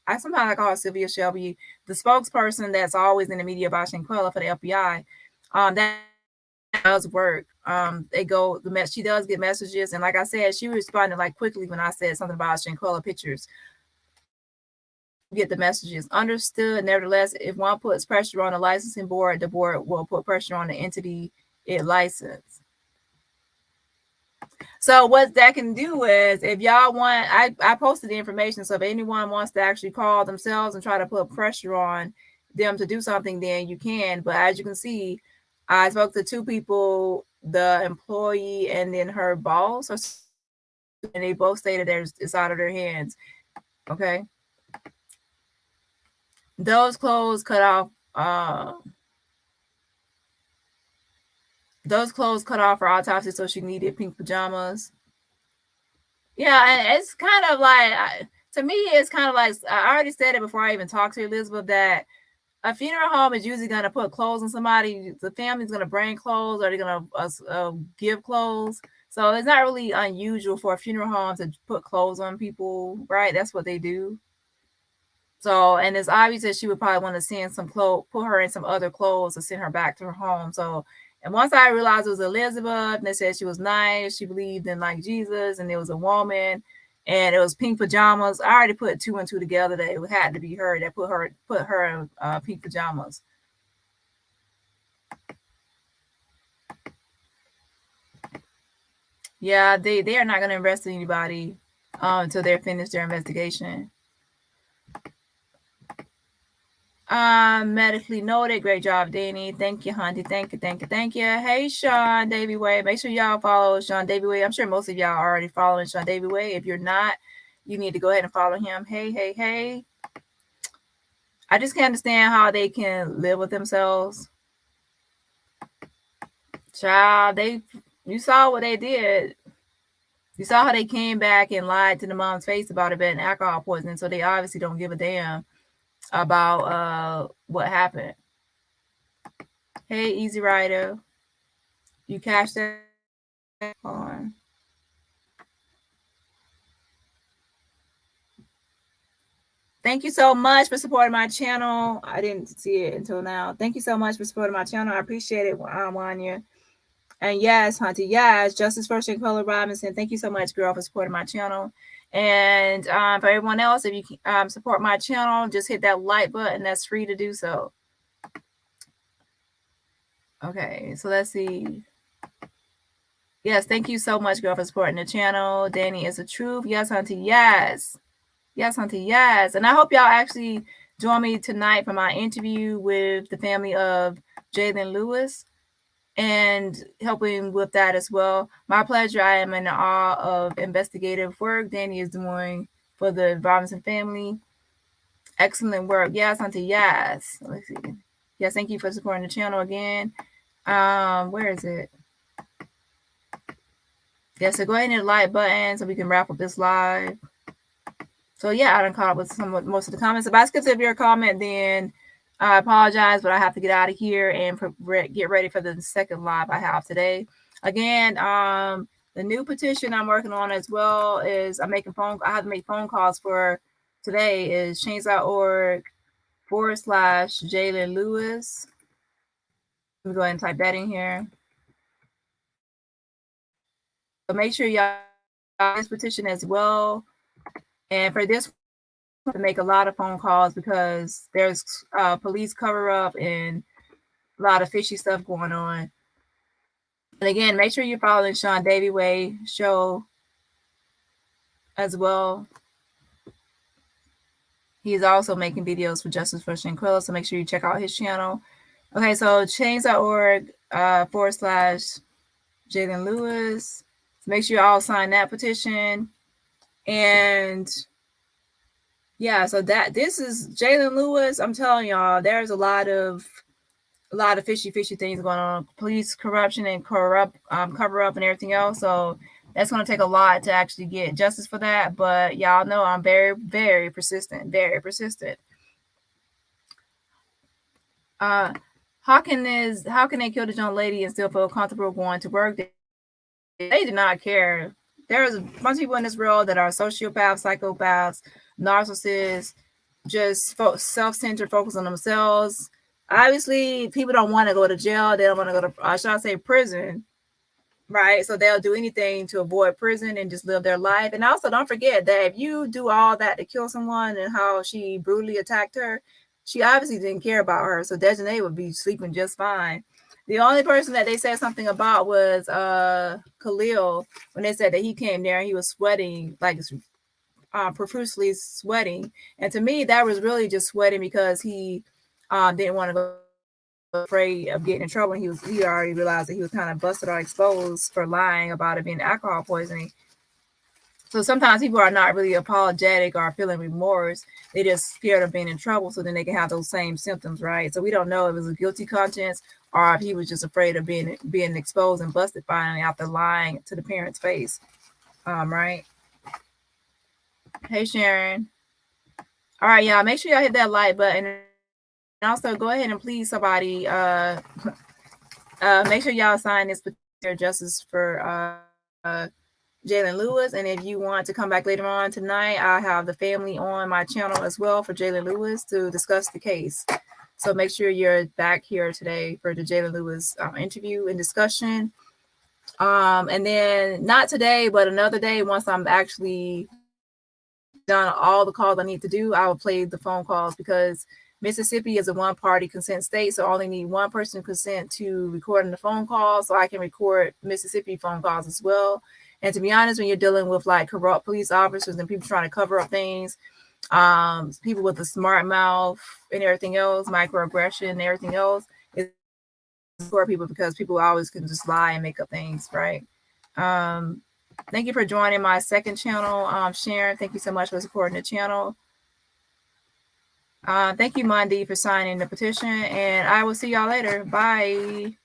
I sometimes call her Sylvia Shelby, the spokesperson that's always in the media about Shanquella for the FBI. That does work. She does get messages, and like I said, she responded like quickly when I said something about Shanquella pictures. Get the messages understood. Nevertheless, if one puts pressure on the licensing board, the board will put pressure on the entity it licensed. So what that can do is, if y'all want, I posted the information. So if anyone wants to actually call themselves and try to put pressure on them to do something, then you can. But as you can see, I spoke to two people, the employee and then her boss, and they both stated it's out of their hands. Okay. Those clothes cut off. Those clothes cut off her autopsy, so she needed pink pajamas. Yeah, and it's kind of like, to me, it's kind of like, I already said it before I even talked to Elizabeth, that a funeral home is usually going to put clothes on somebody. The family's going to bring clothes, or they're going to give clothes. So it's not really unusual for a funeral home to put clothes on people, right? That's what they do. So, and it's obvious that she would probably want to send some clothes, put her in some other clothes to send her back to her home. So, and once I realized it was Elizabeth, and they said she was nice, she believed in like Jesus, and it was a woman, and it was pink pajamas, I already put two and two together that it had to be her that put her in pink pajamas. Yeah, they are not going to arrest anybody until they're finished their investigation. Medically noted. Great job, Dani. Thank you, Hunty. Thank you. Hey, Sean Davy Way. Make sure y'all follow Sean Davy Way. I'm sure most of y'all are already following Sean Davy Way. If you're not, you need to go ahead and follow him. Hey. I just can't understand how they can live with themselves. Child, you saw what they did. You saw how they came back and lied to the mom's face about it being alcohol poisoning. So they obviously don't give a damn about what happened. Hey, Easy Rider. You cashed that on. Thank you so much for supporting my channel. I didn't see it until now. Thank you so much for supporting my channel. I appreciate it, Wanya. And yes, Hunty, yes, Justice for Shanquella Robinson. Thank you so much, girl, for supporting my channel. And for everyone else, if you support my channel, just hit that like button. That's free to do so. Okay, so let's see. Yes, thank you so much, girl, for supporting the channel. Dani is the truth. Yes, Hunty, yes. Yes, Hunty, yes. And I hope y'all actually join me tonight for my interview with the family of Jalen Lewis and helping with that as well. My pleasure. I am in awe of investigative work Dani is doing for the Robinson family. Excellent work. Yes, Hunty, yes. Let's see. Yes, thank you for supporting the channel again. Where is it? Yeah, so go ahead and hit the like button so we can wrap up this live. So yeah, I done caught up with most of the comments. If I skipped your comment, then I apologize, but I have to get out of here and get ready for the second live I have today. Again, the new petition I'm working on as well is I have to make phone calls for today is change.org/Jalen Lewis. Let me go ahead and type that in here. So make sure y'all this petition as well. And for this, to make a lot of phone calls because there's police cover up and a lot of fishy stuff going on. And again, make sure you're following Sean Davy Way show as well. He's also making videos for Justice for Shanquella, so make sure you check out his channel. Okay, so change.org/Jalen Lewis. So make sure you all sign that petition. And yeah, so this is Jalen Lewis. I'm telling y'all, there's a lot of fishy things going on, police corruption and cover up and everything else. So that's going to take a lot to actually get justice for that. But y'all know I'm very, very persistent, How can they kill this young lady and still feel comfortable going to work? They do not care. There's a bunch of people in this world that are sociopaths, psychopaths, narcissists, just self-centered, focus on themselves. Obviously, people don't want to go to jail. They don't want to go to, prison, right? So they'll do anything to avoid prison and just live their life. And also, don't forget that if you do all that to kill someone and how she brutally attacked her, she obviously didn't care about her. So Dejanay would be sleeping just fine. The only person that they said something about was Khalil, when they said that he came there and he was sweating, like profusely sweating. And to me, that was really just sweating because he didn't want to go, afraid of getting in trouble. He already realized that he was kind of busted or exposed for lying about it being alcohol poisoning. So sometimes people are not really apologetic or feeling remorse. They just scared of being in trouble, so then they can have those same symptoms, right? So we don't know if it was a guilty conscience or if he was just afraid of being exposed and busted finally after lying to the parents' face, right? Hey, Sharon. All right, y'all, make sure y'all hit that like button. And also go ahead and please somebody make sure y'all sign this petition justice for Jalen Lewis. And if you want to come back later on tonight, I have the family on my channel as well for Jalen Lewis to discuss the case. So make sure you're back here today for the Jalen Lewis interview and discussion. And then not today, but another day, once I'm actually done all the calls I need to do, I will play the phone calls because Mississippi is a one-party consent state, so I only need one person consent to recording the phone call, so I can record Mississippi phone calls as well. And to be honest, when you're dealing with like corrupt police officers and people trying to cover up things, people with a smart mouth and everything else, microaggression and everything else, it's for people because people always can just lie and make up things, right? Thank you for joining my second channel, Sharon. Thank you so much for supporting the channel. Thank you, Monday, for signing the petition, and I will see y'all later. Bye.